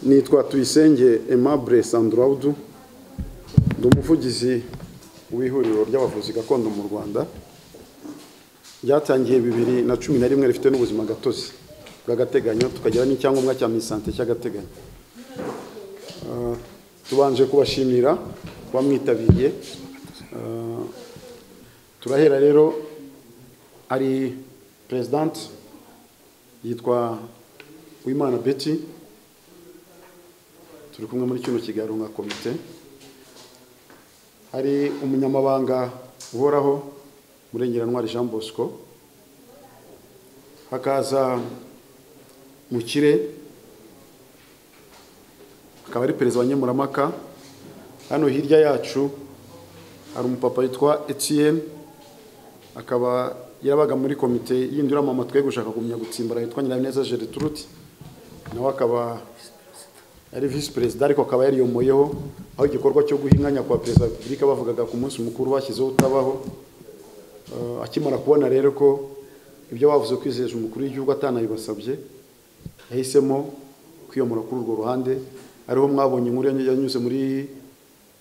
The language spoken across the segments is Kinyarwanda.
Nitwa Tuyisenge Aimable Sandrawudu, ndi umuvugizi w'ihuriro ry'abavuzi gakondo mu Rwanda. Ryatangiye 2011 rifite n'ubuzima gatozi bw'agateganyo, tukagira n'icyangombwa cya misante cy'agateganyo. Tubanje kubashimira bamwitabiriye. Turahera rero, ari president yitwa Uwimana Betty, turi kumwe muri kino kiganiro nka komite. Hari umunyamabanga uhoraho Murengerantwari Jean Bosco, hakaza Mukire, akaba ari perezida wa Nkemuramaka. Hano hirya yacu hari umupapa yitwa Etienne, akaba yarabaga muri komite y'indurama amatwe gushaka kumenya gutsimbara yitwa Nyiraneza Gertrude, nawe akaba ari vice president, ariko akaba yariyomoyeho aho igikorwa cyo guhinganya kwa perezida wa Repubulika bavugaga ku munsi mukuru bashyizeho utabaho. Akimara kubona rero ko ibyo bavuze kwizeje umukuru w'igihugu atanayibasabye, yahisemo kwiyomora kuri urwo ruhande. Ariho mwabonye inkuru yanyuze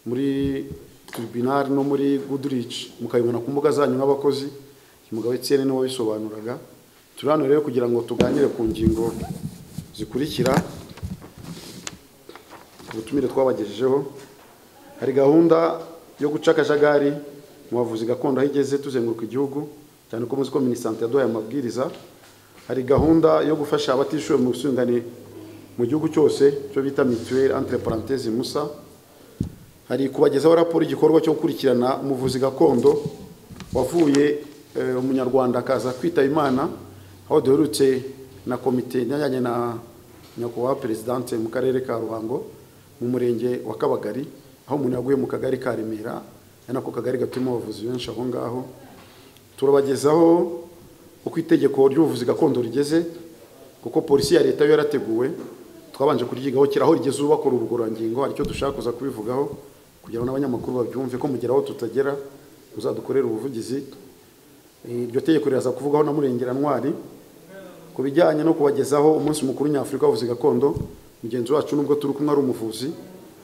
muri tribunal no muri Goodrich, mukayibona ku mbuga zanyu nk'abakozi. Umugabo Etienne niwe wabisobanuraga. Turi hano rero kugira ngo tuganire ku ngingo zikurikira ubutumire twabagejejeho. Hari gahunda yo guca akajagari mu bavuzi gakondo aho igeze tuzenguruka igihugu, cyane ko muzi ko minisante yaduhaye amabwiriza. Hari gahunda yo gufasha abatishoboye mu busungane mu gihugu cyose, cyo bita mutuelle entre parenthèses Musa. Hari kubagezaho raporo igikorwa cyo gukurikirana umuvuzi gakondo wavuye umunyarwanda akaza kwitaba Imana, aho duherutse na komite nyanyanye na nyakubahwa presidente mu karere ka Ruhango mu murenge wa Kabagari, aho umuntu yaguye mu kagari ka Remera, nako kagari gatuma abavuzi benshi aho ngaho. Turabagezaho uko itegeko ry'ubuvuzi gakondo rigeze, kuko polisi ya leta yo yarateguwe, twabanje kuryigaho kiraho rigeze ubakora urugorangingo. Hari cyo dushaka kuza kubivugaho kugira ngo n'abanyamakuru babyumve ko mugeraho tutagera uzadukorera ubuvugizi. Iryo tegeko riraza kuvugaho na Murengerantwari ku bijyanye no kubagezaho umunsi mukuru nyafurika w'ubuvuzi gakondo. Mugenzi wacu nubwo turi kumwe ari umuvuzi,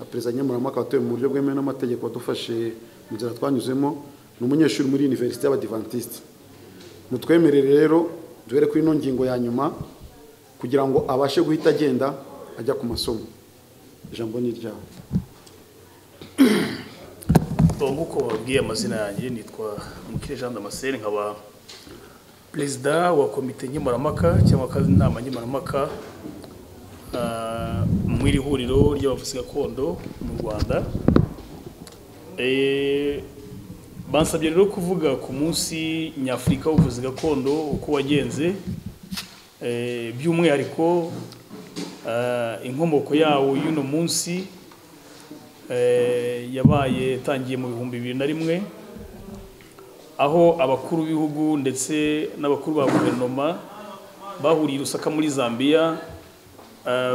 perezida Nkemuramaka watowe mu buryo bwemewe n'amategeko, wadufashe mu nzira twanyuzemo, ni umunyeshuri muri Université y'Abadiventiste. Mutwemerere rero duhere kuri ino ngingo ya nyuma kugira ngo abashe guhita agenda ajya ku masomo. Ijambo ni ryawe. Nk'uko babwiye amazina yanjye, nitwa Mukire Jean Damascene, nkaba perezida wa komite Nkemuramaka cyangwa inama Nkemuramaka mu iri huriro ry'abavuzi gakondo mu Rwanda. Bansabye rero kuvuga ku munsi nyafurika w'ubuvuzi gakondo uko wagenze, by'umwihariko inkomoko yawo y'uno munsi yabaye tangiye mu 2001, aho abakuru b'ibihugu ndetse n'abakuru ba guverinoma bahuriye Lusaka muri Zambia,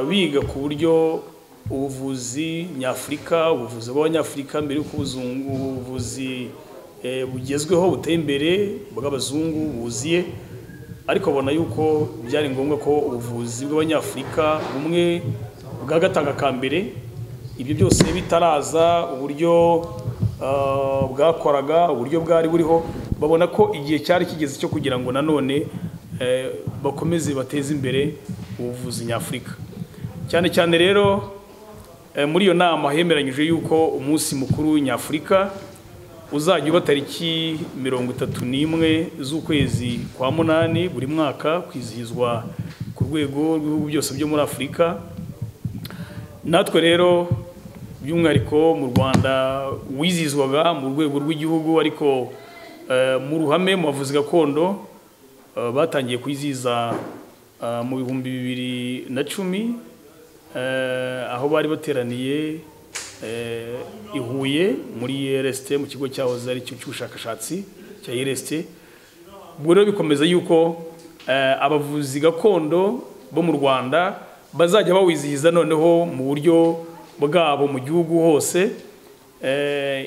biga ku buryo ubuvuzi nyafurika, ubuvuzi bw'abanyafurika mbere y'uko ubuvuzi bugezweho buteye imbere bw'abazungu buziye, ariko babona yuko byari ngombwa ko ubuvuzi bw'abanyafurika bumwe bwagatanga ka mbere. Ibyo byose bitaraza, uburyo bwakoraga, uburyo bwari buriho, babona ko igihe cyari kigeze cyo kugira ngo nanone bakomeze bateze imbere ubuvuzi nyafurika. Cyane cyane rero muri iyo nama hemeranyije yuko umunsi mukuru nyafurika uzajya uba tariki 31 z'ukwezi kwa munani buri mwaka, kwizihizwa ku rwego rw'ibihugu byose byo muri Afurika. Natwe rero by'umwihariko mu Rwanda wizihizwaga mu rwego rw'igihugu, ariko mu ruhame mu bavuzi gakondo batangiye kwizihiza mu 2010, aho bari bateraniye i Huye muri IRST, mu kigo cyahoze ari cy'ubushakashatsi cya IRST. Ubwo rero bikomeza yuko abavuzi gakondo bo mu Rwanda bazajya bawizihiza noneho mu buryo bwabo mu gihugu hose.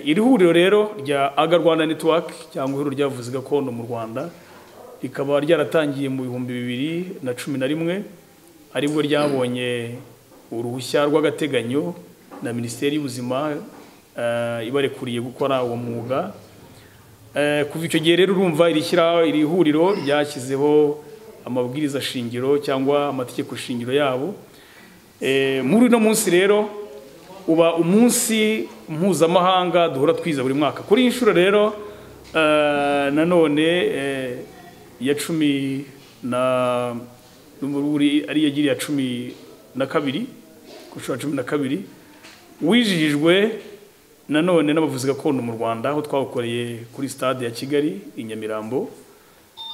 Iri huriro rero rya Aga Rwanda Network cyangwa ihuriro ry'abavuzi gakondo mu Rwanda rikaba ryaratangiye mu 2011, aribwo ryabonye uruhushya rw'agateganyo na Minisiteri y'Ubuzima ibarekuriye gukora uwo mwuga. Kuva icyo gihe rero urumva iri huriro ryashyizeho amabwiriza shingiro cyangwa amategeko shingiro yabo. Muri uno munsi rero uba umunsi mpuzamahanga duhora twiza buri mwaka. Kuri inshuro rero nanone ya 10 na numuri ari yagiri ya 12 kushura 12 wijijwe nanone n'abavuzi gakondo mu Rwanda aho twakoreye kuri stade ya Kigali i Nyamirambo.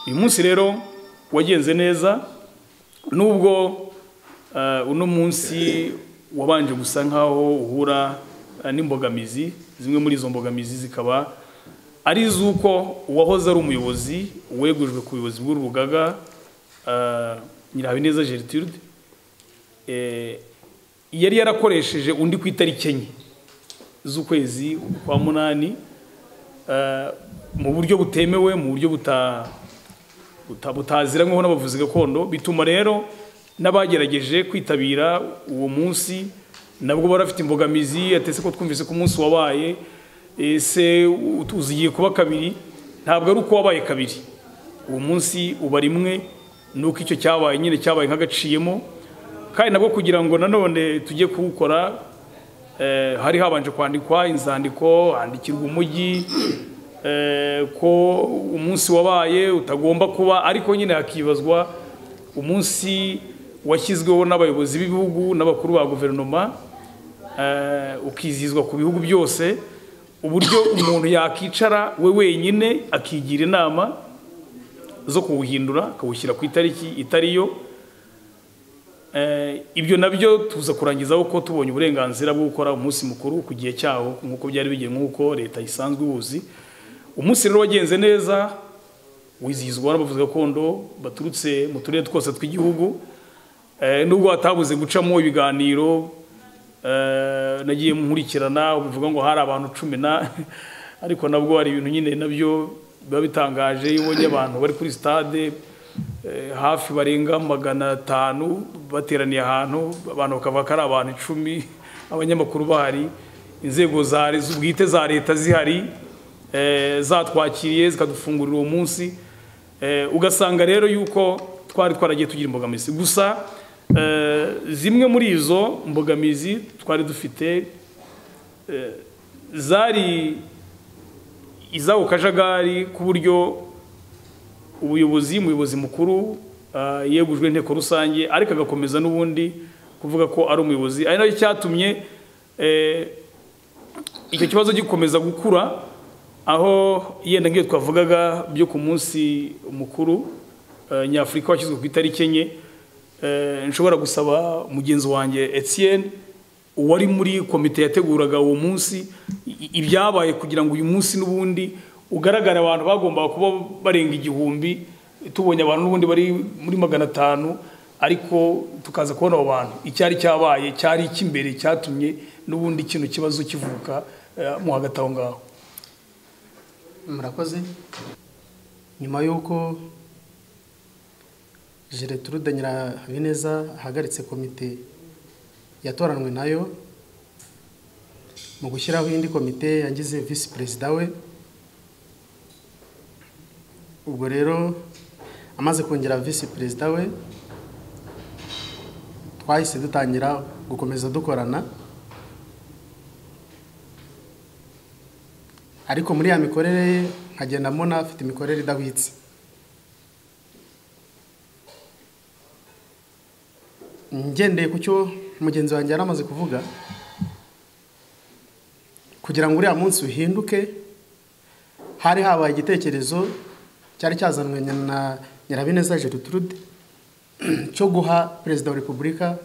Uyu munsi rero wagenze neza nubwo uno munsi wabanje gusa nkaho uhura n'imbogamizi. Zimwe muri izo mbogamizi zikaba ari zuko uwahoze ari umuyobozi wegujwe ku buyobozi bw'urugaga Nyirabineza Gertrude yari yarakoresheje undi ku itariki enye z'ukwezi kwa munani mu buryo butemewe, mu buryo butaziranyweho n'abavuzi gakondo, bituma rero n'abagerageje kwitabira uwo munsi nabwo barafite imbogamizi. Atese ko twumvise ko umunsi wabaye ese uzigiye kuba kabiri, ntabwo ari uko wabaye kabiri. Uwo munsi uba rimwe, nuko icyo cyabaye nyine cyabaye nk'agaciyemo. Kandi nabwo kugira ngo nanone tujye kuwukora hari habanje kwandikwa inzandiko, handikirwa umujyi ko umunsi wabaye utagomba kuba, ariko nyine hakibazwa umunsi washyizweho n'abayobozi b'ibihugu n'abakuru ba guverinoma ukizizwa ku bihugu byose, uburyo umuntu yakicara we wenyine akigira inama zo kuwuhindura akawushyira ku itariki itariyo. Ibyo nabyo tuza kurangizaho ko tubonye uburenganzira bwo gukora umunsi mukuru ku gihe cyawo nk'uko byari bigiye, nk'uko leta isanzwe ubuzi. Umunsi rero wagenze neza, wizihizwa n'abavuzi gakondo baturutse mu turere twose tw'igihugu. Nubwo hatabuze gucamo ibiganiro, nagiye nkurikirana bivuga ngo hari abantu 10 ariko nabwo hari ibintu nyine nabyo biba bitangaje. Iyo ubonye abantu bari kuri stade hafi barenga 500 bateraniye ahantu, abantu bakavuga ko ari abantu 10, abanyamakuru bahari, inzego z'ubwite za leta zihari zatwakiriye zikadufungurira uwo munsi. Ugasanga rero yuko twaragiye tugira imbogamizi. Gusa zimwe muri izo mbogamizi twari dufite zari izawo kajagari ku buryo umuyobozi mukuru yegujwe inteko rusange ariko agakomeza n'ubundi kuvuga ko ari umuyobozi. Ari nacyo cyatumye icyo kibazo gikomeza gukura, aho yenda ngiye twavugaga byo ku munsi mukuru nyafurika washyizwe ku itariki enye. Nshobora gusaba mugenzi wanjye Etienne wari muri komite yateguraga uwo munsi ibyabaye kugira ngo uyu munsi n'ubundi ugaragara abantu bagomba kuba barenga 1000, tubonye abantu n'ubundi bari muri 500, ariko tukaza kubona abo bantu icyari cyabaye cyari ikimbere cyatumye n'ubundi kino kibazo kivuka mu hagati aho ngaho. Murakoze. Nyuma yuko Gertrude Nyirabineza ahagaritse komite yatoranwe nayo mu gushyiraho indi komite yangize vice president we, ubwo rero amaze kongera vice president we twahise dutangira gukomeza dukorana, ariko muri ya mikorere nkagenda mbona afite imikorere idahwitse. Ngendeye ku cyo mugenzi wanjye yaramaze kuvuga, kugira ngo uriya munsi uhinduke hari habaye igitekerezo cyari cyazanwe na Nyirabineza Gertrude cyo guha Perezida wa Repubulika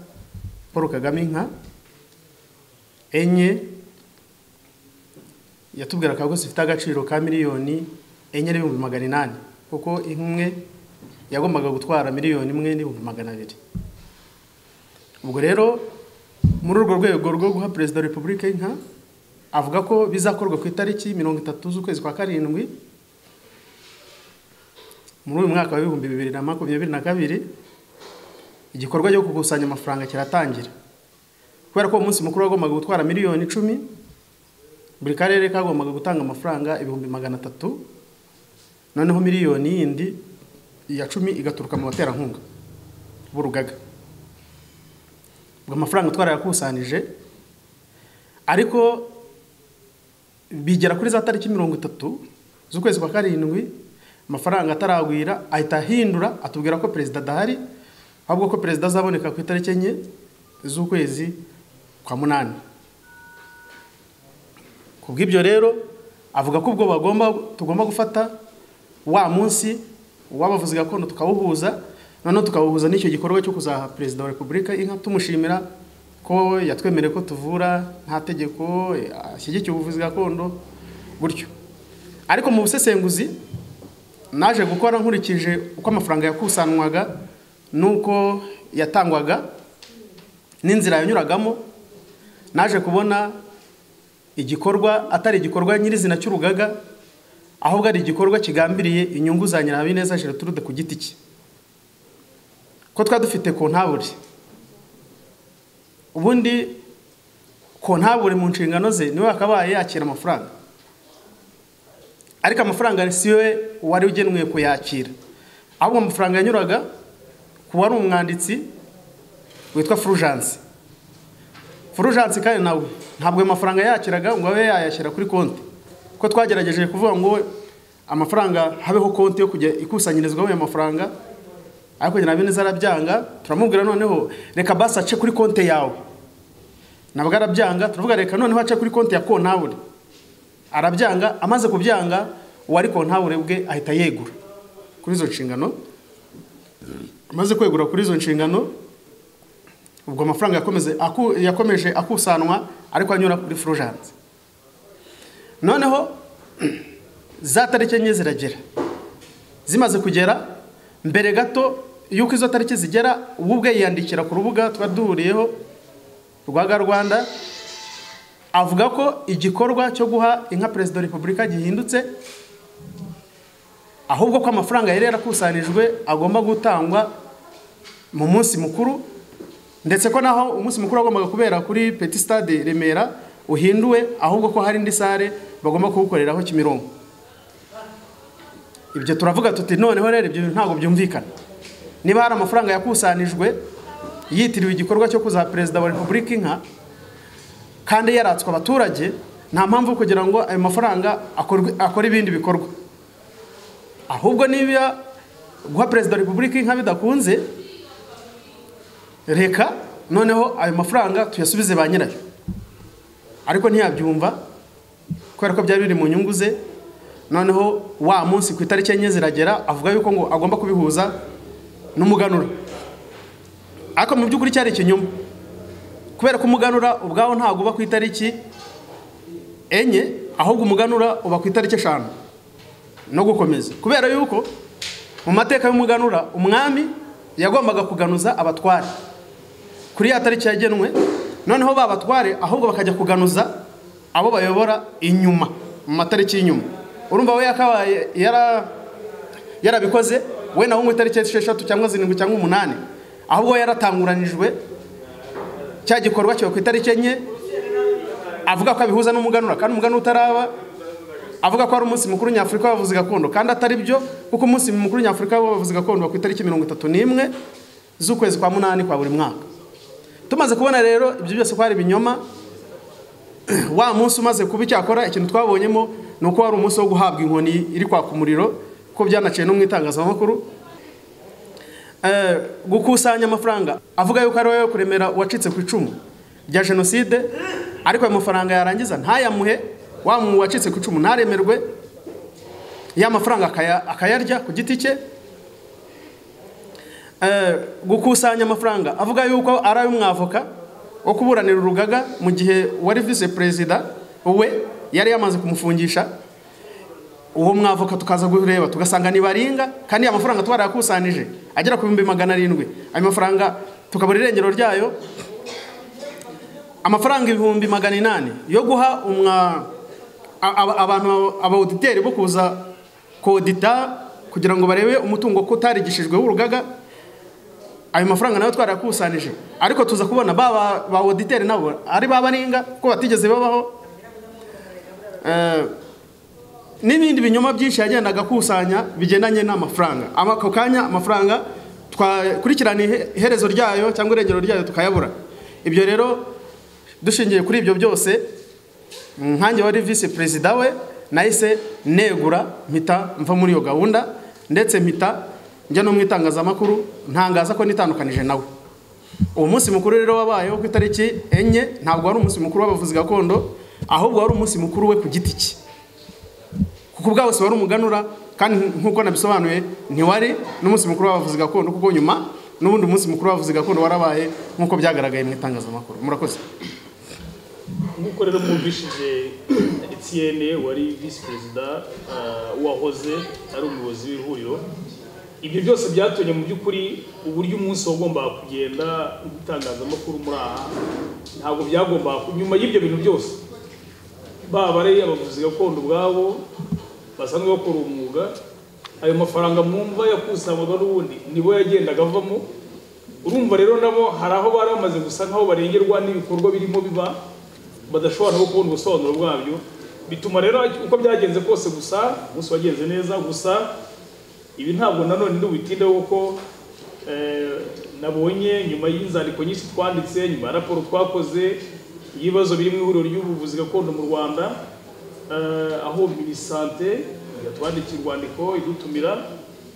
Paul Kagame inka enye. Yatubwira ko zifite agaciro ka miliyoni 4,800,000 kuko imwe yagombaga gutwara miliyoni 1,200,000. Ubwo rero muri urwo rwego rwo guha Perezida wa Repubulika inka avuga ko bizakorwa ku itariki 30 z'ukwezi kwa karindwi muri uyu mwaka wa 2022. Igikorwa cyo gukusanya amafaranga kiratangira. kubera ko umunsi mukuru wagombaga gutwara miliyoni 10, buri karere kagombaga gutanga amafaranga 300,000, noneho miliyoni yindi ya 10 igaturuka mu baterankunga b'urugaga. Ubwo amafaranga twarayakusanije, ariko bigera kuri za tariki 30 z'ukwezi kwa karindwi, amafaranga ataragwira, ahita ahindura atubwira ko perezida adahari, ahubwo ko perezida azaboneka ku itariki 4 z'ukwezi kwa 8. Kubw'ibyo rero avuga ko ubwo tugomba gufata wa munsi w'abavuzi gakondo tukawuhuza, noneho tukawuhuza n'icyo gikorwa cyo kuzaha perezida wa Repubulika inka, tumushimira ko yatwemereye ko tuvura nta tegeko, ashyigikiye ubuvuzi gakondo gutyo. Ariko mu busesenguzi naje gukora nkurikije uko amafaranga yakusanwaga nuko yatangwaga n'inzira yanyuragamo, naje kubona igikorwa atari igikorwa nyirizina cy'urugaga, ahubwo ari igikorwa kigambiriye inyungu za Nyirabineza Gertrude ku giti cye. Ko twadufite kontabure, ubundi kontabure mu nshingano ze niwe akabaye yakira amafaranga, ariko amafaranga siwe wari ugenwe kuyakira, ahubwo amafaranga yanyuraga ku wari umwanditsi witwa Fulgence. Fulgence kandi nawe ntabwo amafaranga yakiraga ngo abe yayashyira kuri konti, ko twagerageje kuvuga ngo amafaranga habeho konti yo kujya ikusanyirizwaho ayo mafaranga, ariko Nyirabineza arabyanga. Turamubwira noneho reka basi ace kuri konti yawe, nabwo arabyanga. Turavuga reka noneho ace kuri konti ya kontabure, arabyanga. Amaze kubyanga, uwari kontabure bwe ahita yegura kuri izo nshingano. Amaze kwegura kuri izo nshingano, ubwo amafaranga yakomeje akusanwa, ariko anyura kuri Fulgence. Noneho za tariki 4 ziragera, zimaze kugera, mbere gato yuko izo tariki zigera, ubwe yiyandikira ku rubuga twaduhuriyeho rwaga Rwanda, avuga ko igikorwa cyo guha inka perezida wa Repubulika gihindutse, ahubwo ko amafaranga yari yarakusanijwe agomba gutangwa mu munsi mukuru, ndetse ko naho umunsi mukuru agombaga kubera kuri Petit Stade Remera uhinduwe, ahubwo ko hari indi sare bagomba kuwukoreraho Kimironko. Ibyo turavuga tuti noneho rero ibyo ntabwo byumvikana. Niba hari amafaranga yakusanijwe yitiriwe igikorwa cyo kuzaha perezida wa Repubulika inka, kandi yaratswe abaturage, nta mpamvu kugira ngo ayo mafaranga akore ibindi bikorwa. Ahubwo niba guha perezida wa Repubulika inka bidakunze, reka noneho ayo mafaranga tuyasubize ba nyirayo. Ariko ntiyabyumva, kubera ko byari biri mu nyungu ze. Noneho wa munsi ku itariki 4 ziragera, avuga yuko ngo agomba kubihuza n'umuganura. Ariko mu by'ukuri cyari ikinyoma, kubera ko umuganura ubwawo ntabwo uba ku itariki 4, ahubwo umuganura uba ku itariki 5 no gukomeza. Kubera yuko mu mateka y'umuganura umwami yagombaga kuganuza abatware kuri ya tariki yagenwe, noneho babatware ahubwo bakajya kuganuza abo bayobora inyuma mu matariki y'inyuma. Urumva we yakabaye yarabikoze we naho mu itariki 6 cyangwa 7 cyangwa 8, ahubwo yaratanguranijwe cya gikorwa cyo ku itariki 4, avuga ko abihuza n'umuganura, kandi umuganura utaraba, avuga ko ari umunsi mukuru nyafurika w'abavuzi gakondo, kandi atari byo, kuko umunsi mukuru nyafurika w'abavuzi gakondo ku itariki 31 z'ukwezi kwa 8 kwa buri mwaka. Tumaze kubona rero ibyo byose ko ari binyoma, wa munsi umaze kuba icyakora, ikintu twabonyemo nuko wari umunsi wo guhabwa inkoni iri kwaka umuriro, ko byanaciye no mu itangazamakuru. Gukusanya amafaranga avuga yuko ari we kuremera wacitse ku icumu rya jenoside, ariko ayo mafaranga yarangiza ntayamuhe wa mu wacitse ku icumu, ntaremerwe ya mafaranga akayarya ku giti cye. Gukusanya amafaranga avuga yuko ari ay'umwavoka wo kuburanira urugaga, mu gihe wari vice president we yari yamaze kumufungisha. Uwo mwavoka tukaza gureba tugasanga ni baringa, kandi amafaranga twarayakusanije agera ku 700. Ayo mafaranga tukabura irengero ryayo, amafaranga 800 yo guha abantu abauditeri bo kuza kodita kugira ngo barebe umutungo ko utarigishijwe w'urugaga. ayo mafaranga nayo twarakusanije ariko tuza kubona ba auditeur nabo ari babaringa ko batigeze babaho n'ibindi binyoma byinshi yagendaga kusanya bigendanye n'amafaranga ako kanya amafaranga twakurikirana iherezo ryayo cyangwa irengero ryayo tukayabura. Ibyo rero dushingiye kuri ibyo byose nkanjye wari vice president we nahise negura mpita mva muri iyo gahunda ndetse mpita njya no mu itangazamakuru ntangaza ko nitandukanije nawe. Uwo munsi mukuru rero wabayeho ku itariki 4 ntabwo wari umunsi mukuru w'abavuzi gakondo ahubwo wari umunsi mukuru we ku giti cye kuko ubwawe se wari umuganura kandi nkuko nabisobanuye ntiwari n'umunsi mukuru w'abavuzi gakondo kuko nyuma n'ubundi umunsi mukuru w'abavuzi gakondo warabaye nkuko byagaragaye mu itangazamakuru. Murakoze. Nkuko rero mwumvishije Etienne wari vice president wahoze ari umuyobozi w'ihuriro, ibyo byose byatonye mu by'ukuri uburyo umunsi wagombaga kugenda itangazamakuru muri aha ntabwo byagombaga nyuma y'ibyo bintu byose baba ari abavuzi gakondo ubwabo basanzwe bakora umwuga, ayo mafaranga mwumva yakusanywaga n'ubundi nibo yagendaga avamo. Urumva rero nabo hari aho bari bamaze gusa nkaho barengerwa n'ibikorwa birimo biba badashobora no kubona ubusobanuro bwabyo, bituma rero uko byagenze kose gusa umunsi wagenze neza. Gusa ibi ntabwo nanone ndubitinda kuko nabonye nyuma y'inzandiko nyinshi twanditse, nyuma ya raporo twakoze ibibazo biri mu ihuriro ry'ubuvuzi gakondo mu Rwanda, aho minisante yatwandikiye urwandiko idutumira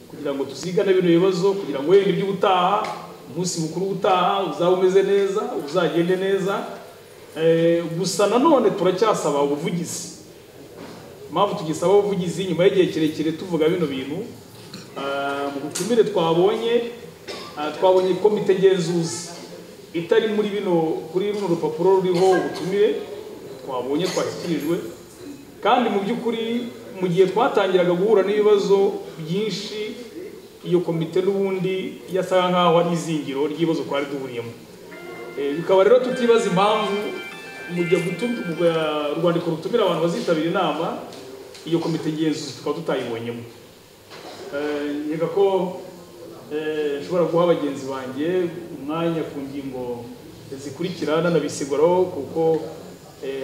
kugira ngo tuzigane bino bibazo kugira ngo wenda iby'ubutaha umunsi mukuru utaha uzaba umeze neza uzagende neza. Gusa nanone turacyasaba ubuvugizi. Mpamvu tugisaba ubuvugizi nyuma y'igihe kirekire tuvuga bino bintu, mu butumire twabonye komite ngenzuzi itari muri bino kuri runo rupapuro ruriho ubutumire twabonye twashyikirijwe, kandi mu by'ukuri mu gihe twatangiraga guhura n'ibibazo byinshi iyo komite n'ubundi yasaga nkaho ari izingiro ry'ibibazo twari duhuriyemo. Bikaba rero tutibaza impamvu mu gihe urwandiko rutumira abantu bazitabira inama iyo komite ngenzuzi tukaba tutayibonyemo. Nyega ko nshobora guha abagenzi banjye umwanya ku ngingo zikurikira nanabisiguraho kuko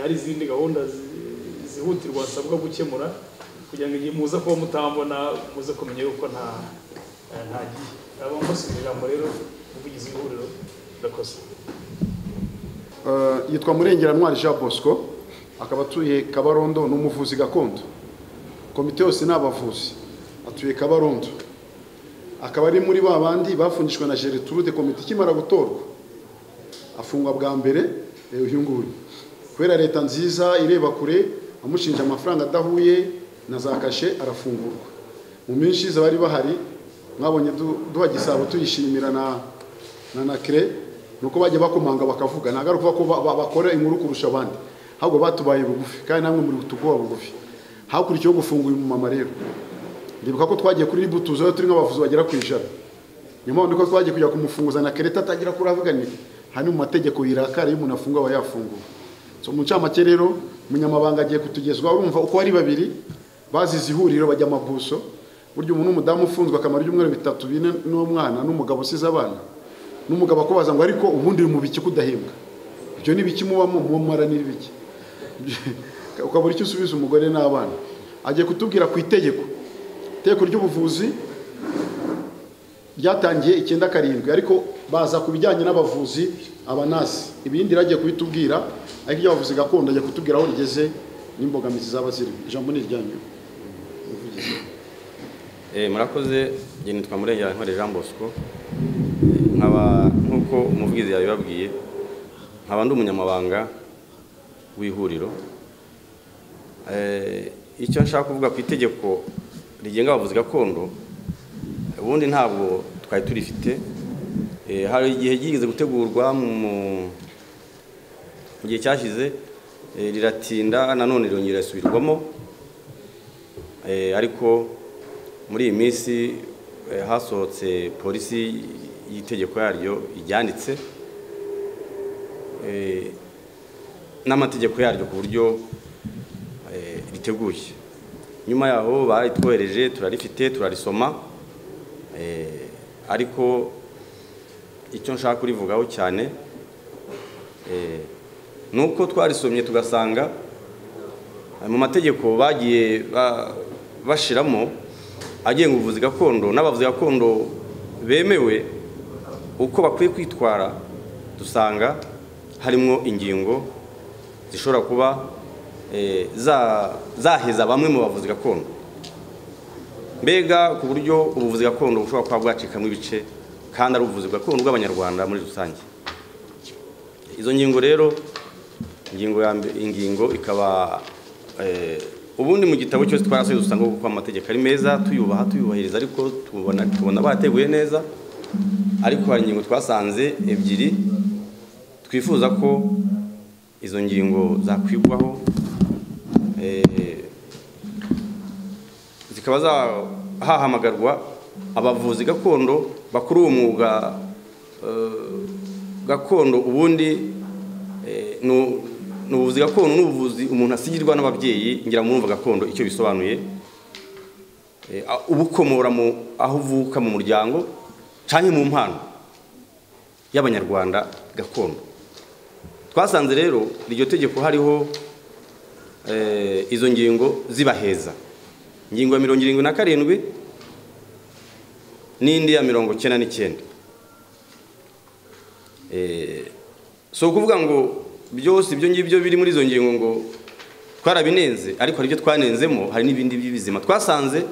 hari izindi gahunda zihutirwa nsabwa gukemura kugira ngo igihe muza kuba mutambona muze kumenya yuko ntagiye abamasubiza ijambo. Rero ubugizi bw'ihuriro ndakoze. Yitwa Murengerantwari Jean Bosco, akaba atuye Kabarondo n'umuvuzi gakondo. Komite yose n'abavuzi atuye Kabarondo, akaba ari muri babandi bafungishwe na Gertrude komite ikimara gutorwa, afungwa bwa mbere uyu nguyu kubera leta nziza ireba kure amushinja amafaranga adahuye na za kashe arafungurwa. Mu minsi bari bahari mwabonye duha Gisabo tuyishimira na kre nuko bajye bakomanga bakavuga nagaruka ko bakora inkuru kurusha abandi, ahubwo batubaye bugufi kandi namwe muri tugoba bugufi. Hakurikiyeho gufunga uyu mama rero, ndibuka ko twagiye kuri ributuzo turi nk'abavuzi bagera ku ijana, nyuma ndiko twagiye kujya kumufunguza na kereta atagira kuravuganira hani mu mategeko yirakara iyo umuntu afungwa aba yafunguwe. So mu ncamake rero umunyamabanga agiye kutugezwa, urumva uko ari babiri bazize ihuriro bajya amabuso. Buryo umuntu umudamu ufunzwe akamara ibyumweru 3-4 n'umwana n'umugabo usize abana, n'umugabo akubaza ngo ariko ubundi uri mu biki kudahembwa, ibyo ni biki mubamo mumaranira ibiki ukabura icyo usubiza umugore n'abana. Agiye kutubwira ku itegeko ry'ubuvuzi ryatangiye 97 ariko baza kubijyanye n'abavuzi abanasi, ibindi ragiye kubitubwira ariko y'abavuzi gakondo agiye kutubwira aho rigeze n'imbogamizi zaba ziri. Ijambo ni ryanyu. Murakoze. Nge nitwa Murengerantwari Jean Bosco, nkaba nkuko umuvugizi yabibabwiye nkaba ndi umunyamabanga w'ihuriro. Icyo nshaka kuvuga ku itegeko rigenga abavuzi gakondo ubundi ntabwo twari turifite. Hari igihe gigeze gutegurwa mu gihe cyashize riratinda nanone rirongera risubirwamo, ariko muri iyi minsi hasohotse polisi y'itegeko yaryo iryanditse n'amategeko yaryo ku buryo riteguye. Nyuma yaho baritwohereje turarifite turarisoma, ariko icyo nshaka kurivugaho cyane nuko twarisomye tugasanga mu mategeko bagiye bashiramo agenga ubuvuzi gakondo n'abavuzi gakondo bemewe uko bakwiye kwitwara, dusanga harimo ingingo zishobora kuba zaheza bamwe mu bavuzi gakondo, mbega ku buryo ubuvuzi gakondo bushobora kuba bwacikamo ibice kandi ari ubuvuzi gakondo bw'abanyarwanda muri rusange. Izo ngingo rero, ingingo ikaba ubundi mu gitabo cyose twarasoje dusanga ko amategeko ari meza, tuyubahiriza, ariko tubona bateguye neza, ariko hari ingingo twasanze ebyiri twifuza ko izo ngingo zakwigwaho, zikaba hahamagarwa abavuzi gakondo bakuru uwo mwuga gakondo. Ubundi n'ubuvuzi gakondo n'ubuvuzi umuntu asigirwa n'ababyeyi, ngira murumva gakondo icyo bisobanuye, ubukomora mu aho uvuka mu muryango cyane mu mpano y'abanyarwanda gakondo. Twasanze rero iryo tegeko hariho izo ngingo zibaheza, ingingo ya 77 n'indi ya 99. So kuvuga ngo byose ibyo ngibyo biri muri izo ngingo ngo twarabinenze, ariko hari ibyo twanenzemo, hari n'ibindi by'ibizima twasanze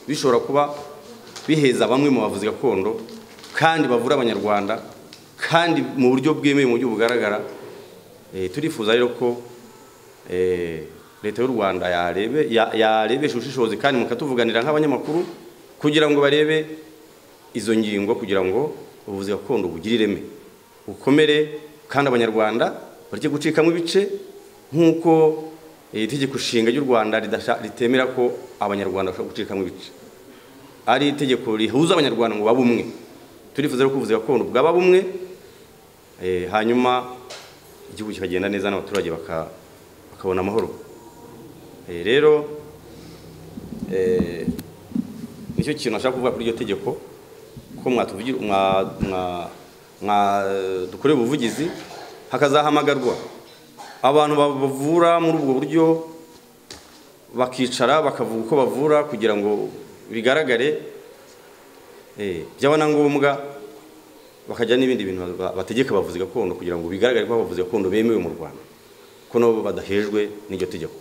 bishobora kuba biheza bamwe mu bavuzi gakondo kandi bavura abanyarwanda kandi mu buryo bwemewe, mu buryo bugaragara. Turifuza rero ko leta y'u Rwanda yarebesha ubushishozi kandi mukatuvuganira nk'abanyamakuru kugira ngo barebe izo ngingo, kugira ngo ubuvuzi gakondo bugire ireme, bukomere, kandi abanyarwanda bareke gucikamo ibice nk'uko itegeko nshinga ry'u Rwanda ritemera ko abanyarwanda bashobora gucikamo ibice, ari itegeko rihuza abanyarwanda ngo babe umwe. Turifuza rero ko ubuvuzi gakondo bwaba bumwe, hanyuma igihugu kikagenda neza n'abaturage bakabona amahoro. Rero nicyo kintu nashaka kuvuga kuri iryo tegeko, ko dukorera ubuvugizi, hakazahamagarwa abantu bavura muri ubwo buryo, bakicara bakavuga uko bavura kugira ngo bigaragare, byaba na ngombwa bakajya n'ibindi bintu bategeka abavuzi gakondo kugira ngo bigaragare ko abavuzi gakondo bemewe mu Rwanda, ko nabo badahejwe n'iryo tegeko,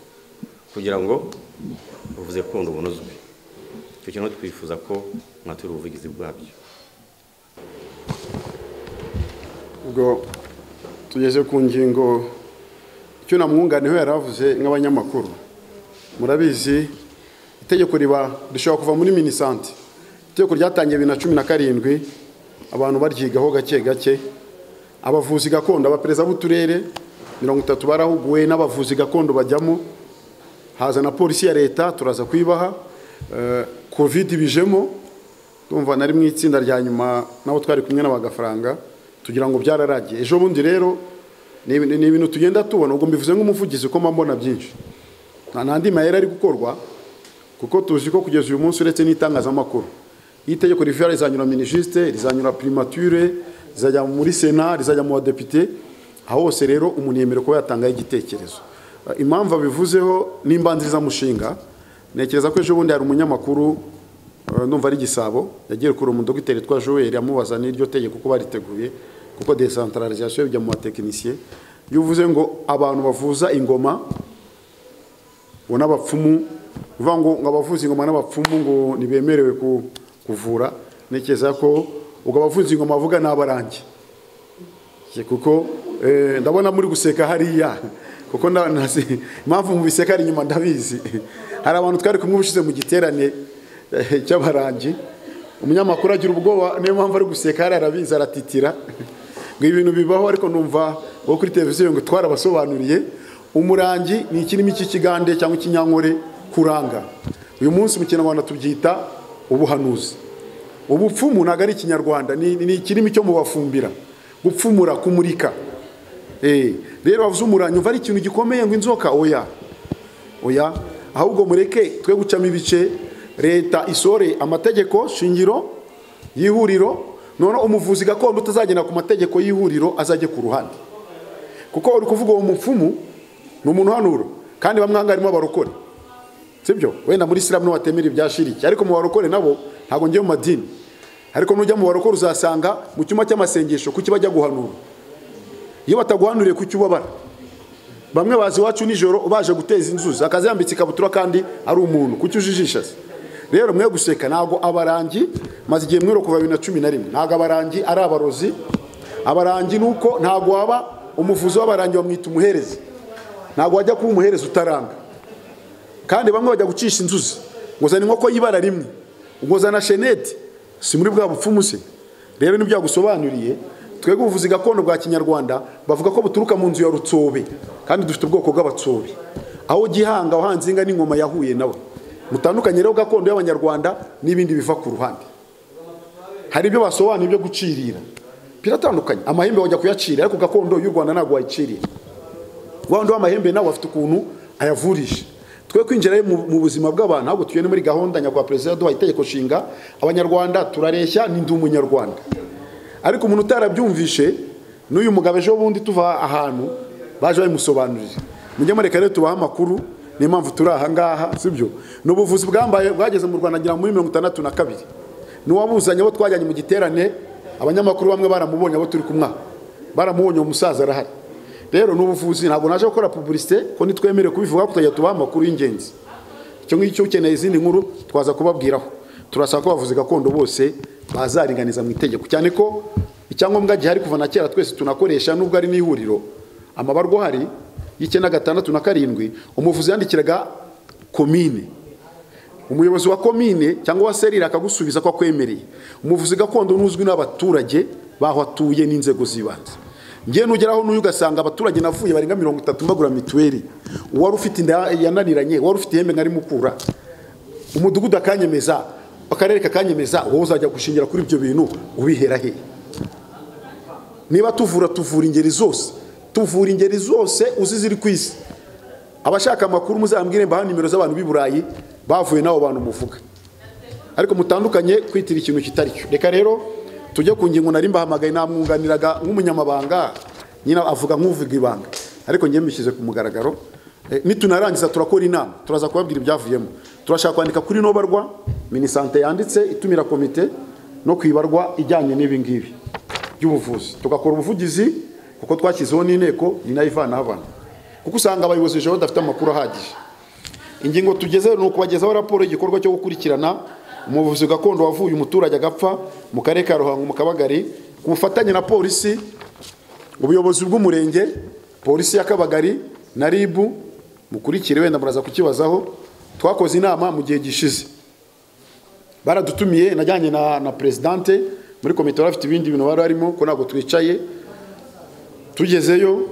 kugira ngo ubuvuzi gakondo bunozwe. Icyo kintu twifuza ko mwatura ubuvugizi bwabyo. Ubwo tugeze ku ngingo icyo namwunganiyeho yaravuze nk'abanyamakuru. Murabizi itegeko rishobora kuva muri minisante. Itegeko ryatangiye 2017, abantu baryigaho gake gake. Abavuzi gakondo, abaperezida b'uturere 30 barahuguwe n'abavuzi gakondo bajyamo, haza na polisi ya leta turaza kwibaha. Covid bijemo, tumva nari mu itsinda rya nyuma nabo twari kumwe n'abagafaranga, tugira ngo byararagiye. Ejo bundi rero ni ibintu tugenda tubona, ubwo mbivuze nk'umuvugizi ko mbona byinshi, nandi mayera ari gukorwa, kuko tuzi ko kugeza uyu munsi uretse n'itangazamakuru itegeko rivuye rizanyura ministre, rizanyura primature, rizajya muri Sena, rizajya mu badepite, aho hose rero umuntu yemerewe ko yatanga igitekerezo. Impamvu bivuzeho n'imbanziriza mushinga, nekereza ko ejo bundi hari umunyamakuru numva ari Gisabo yagiye kuri umudogiteri twa Joel amubaza n'iryo tegeko ko bariteguye, kuko decentralisation bijya mu batekinisiye, yuvuze ngo abantu bavuza ingoma ngo n'abapfumu, uvuga ngo abavuza ingoma n'abapfumu ngo nibemerewe kuvura. Nekeza ko ubwo abavuza ingoma bavuga n'abarangi, kuko ndabona muri guseka hariya, kuko impamvu mu biseka ari inyuma ndabizi. Hari abantu twari kumwe ubushize mu giterane cy'abarangi, umunyamakuru agira ubwoba, niyo mpamvu ari guseka hari arabizi, aratitira ngo ibintu bibaho. Ariko numva wo kuri televiziyo ngo twarabasobanuriye, umurangi ni ikirimi cy'ikigande cyangwa ikinyankore kuranga. Uyu munsi mu Kinyarwanda tubyita ubuhanuzi. Ubupfumu ntago ari Ikinyarwanda, ni ikirimi cyo mu bafumbira, gupfumura, kumurika. Rero bavuze umurangi umva ari ikintu gikomeye ngo inzoka, oya, ahubwo mureke twe gucamo ibice. Leta isore amategeko shingiro y'ihuriro, none umuvuzi gakondo utazagenda ku mategeko y'ihuriro azajye ku ruhande, kuko uri kuvuga uwo mupfumu ni umuntu hanuro kandi bamwe harimo abarokore, sibyo? Wenda muri Islam no watemera ibyashiriki, ariko mu barokore nabo ntago ngiye mu madini, ariko nujya mu barokore uzasanga mu cyuma cy'amasengesho kuki bajya guhanura. Iyo bataguhanuriye kuki ubabara? Bamwe bazi wacu nijoro baje guteza inzuzi akazambitse ikabutura kandi ari umuntu, kuki ujijisha? Rero mwe guseka ntago abarangi maze igihe mwero kuva 2011 ntago abarangi ari abarozi. Abarangi nuko ntago waba umuvuzi w'abarangi bamwita umuherezi, ntago wajya kuba umuherezi utaranga. Kandi bamwe bajya gucisha inzuzi ngo zana inkoko y'ibara rimwe, ngo zana shenete, si muri bwa bupfumu se? Rero nibyo yagusobanuriye. Twebwe ubuvuzi gakondo bwa Kinyarwanda bavuga ko buturuka mu nzu ya Rutsobe, kandi dufite ubwoko bw'abatsobe, aho Gihanga wahanze inga n'ingoma yahuye nawe. Mutandukanye rero gakondo y'Abanyarwanda n'ibindi biva ku ruhande. Hari ibyo basobanura ibyo gucirira biratandukanye. Amahembe wajya kuyacira, ariko gakondo y'u Rwanda ntabwo wayicirira. Wandi w'amahembe nawe afite ukuntu ayavurisha. Twe kwinjira mu buzima bw'abantu ahubwo tuyene muri gahunda nyakwa President duha itegeko shinga Abanyarwanda turareshya ni ndi umunyarwanda. Ariko umuntu utarabyumvishe n'uyu mugabo ejo bundi tuva ahantu baje bamusobanurira. Mujye mureka rero tubaha amakuru ni impamvu turi aha ngaha, sibyo? N'ubuvuzi bwambaye bwageze mu Rwanda ngira muri 62 n'uwabuzanye abo twajyanye mu giterane. Abanyamakuru bamwe baramubonye abo turi kumwa, baramubonye umusaza arahari. Rero n'ubuvuzi ntabwo naje gukora publicité ko nitwemere kubivuga kutajya tubaha amakuru y'ingenzi. Icyo ngicyo ukeneye izindi nkuru twaza kubabwiraho. Turasaba ko bavuzi gakondo bose bazaringaniza mu itegeko, cyane ko icyangombwa gihari kuva na kera twese tunakoresha nubwo ari n'ihuriro. Amabarwa hari y'96 na 7 umuvuzi yandikiraga komine, umuyobozi wa komine cyangwa wa serire akagusubiza ko akwemereye. Umuvuzi gakondo nuzwi n'abaturage baho atuye n'inzego zibanze. Ngiye nugeraho n'uyu ugasanga abaturage navuye barenga 30 mbagura mituweli, uwari ufite inda yananiranye, wari ufite ihembe ngari mukura, umudugudu akanyemeza, akarere kakanyemeza, wowe uzajya gushingira kuri ibyo bintu ubihera he? Niba tuvura ingeri zose, tuvura ingeri zose uziziri kwisi. Abashaka amakuru muzambwire mbaha nimero z'abantu b'Iburayi bavuye nawo bantu muvuga, ariko mutandukanye kwitira ikintu kitari cyo. Reka rero tujye ku ngingo nari mbahamagaye namwunganiraga nk'umunyamabanga, nyina avuga nk'uvuga ibanga, ariko ngiye mbishyize ku mugaragaro. Nitunarangiza turakora inama, turaza kubabwira ibyavuyemo. Turashaka kwandika kuri nobarwa minisante yanditse itumira komite no kwibarwa ijyanye n'ibi ngibi by'ubuvuzi. Tugakora ubuvugizi kuko twashyizeho n'inteko ni nayivana abantu, kuko usanga abayobozi ejo badafite amakuru ahagije. Ingingo tugeze no kubagezaho raporo y'igikorwa cyo gukurikirana umuvuzi gakondo wavuye umuturage agapfa mu karere ka Ruhango mu Kabagari ku bufatanye na polisi, ubuyobozi bw'umurenge, polisi ya Kabagari na RIB. Mukurikire wenda muraza kukibazaho. Twakoze inama mu gihe gishize, baradutumiye najyanye na presidente muri komite bafite ibindi bintu bari arimo ko ntabwo twicaye. Tugezeyo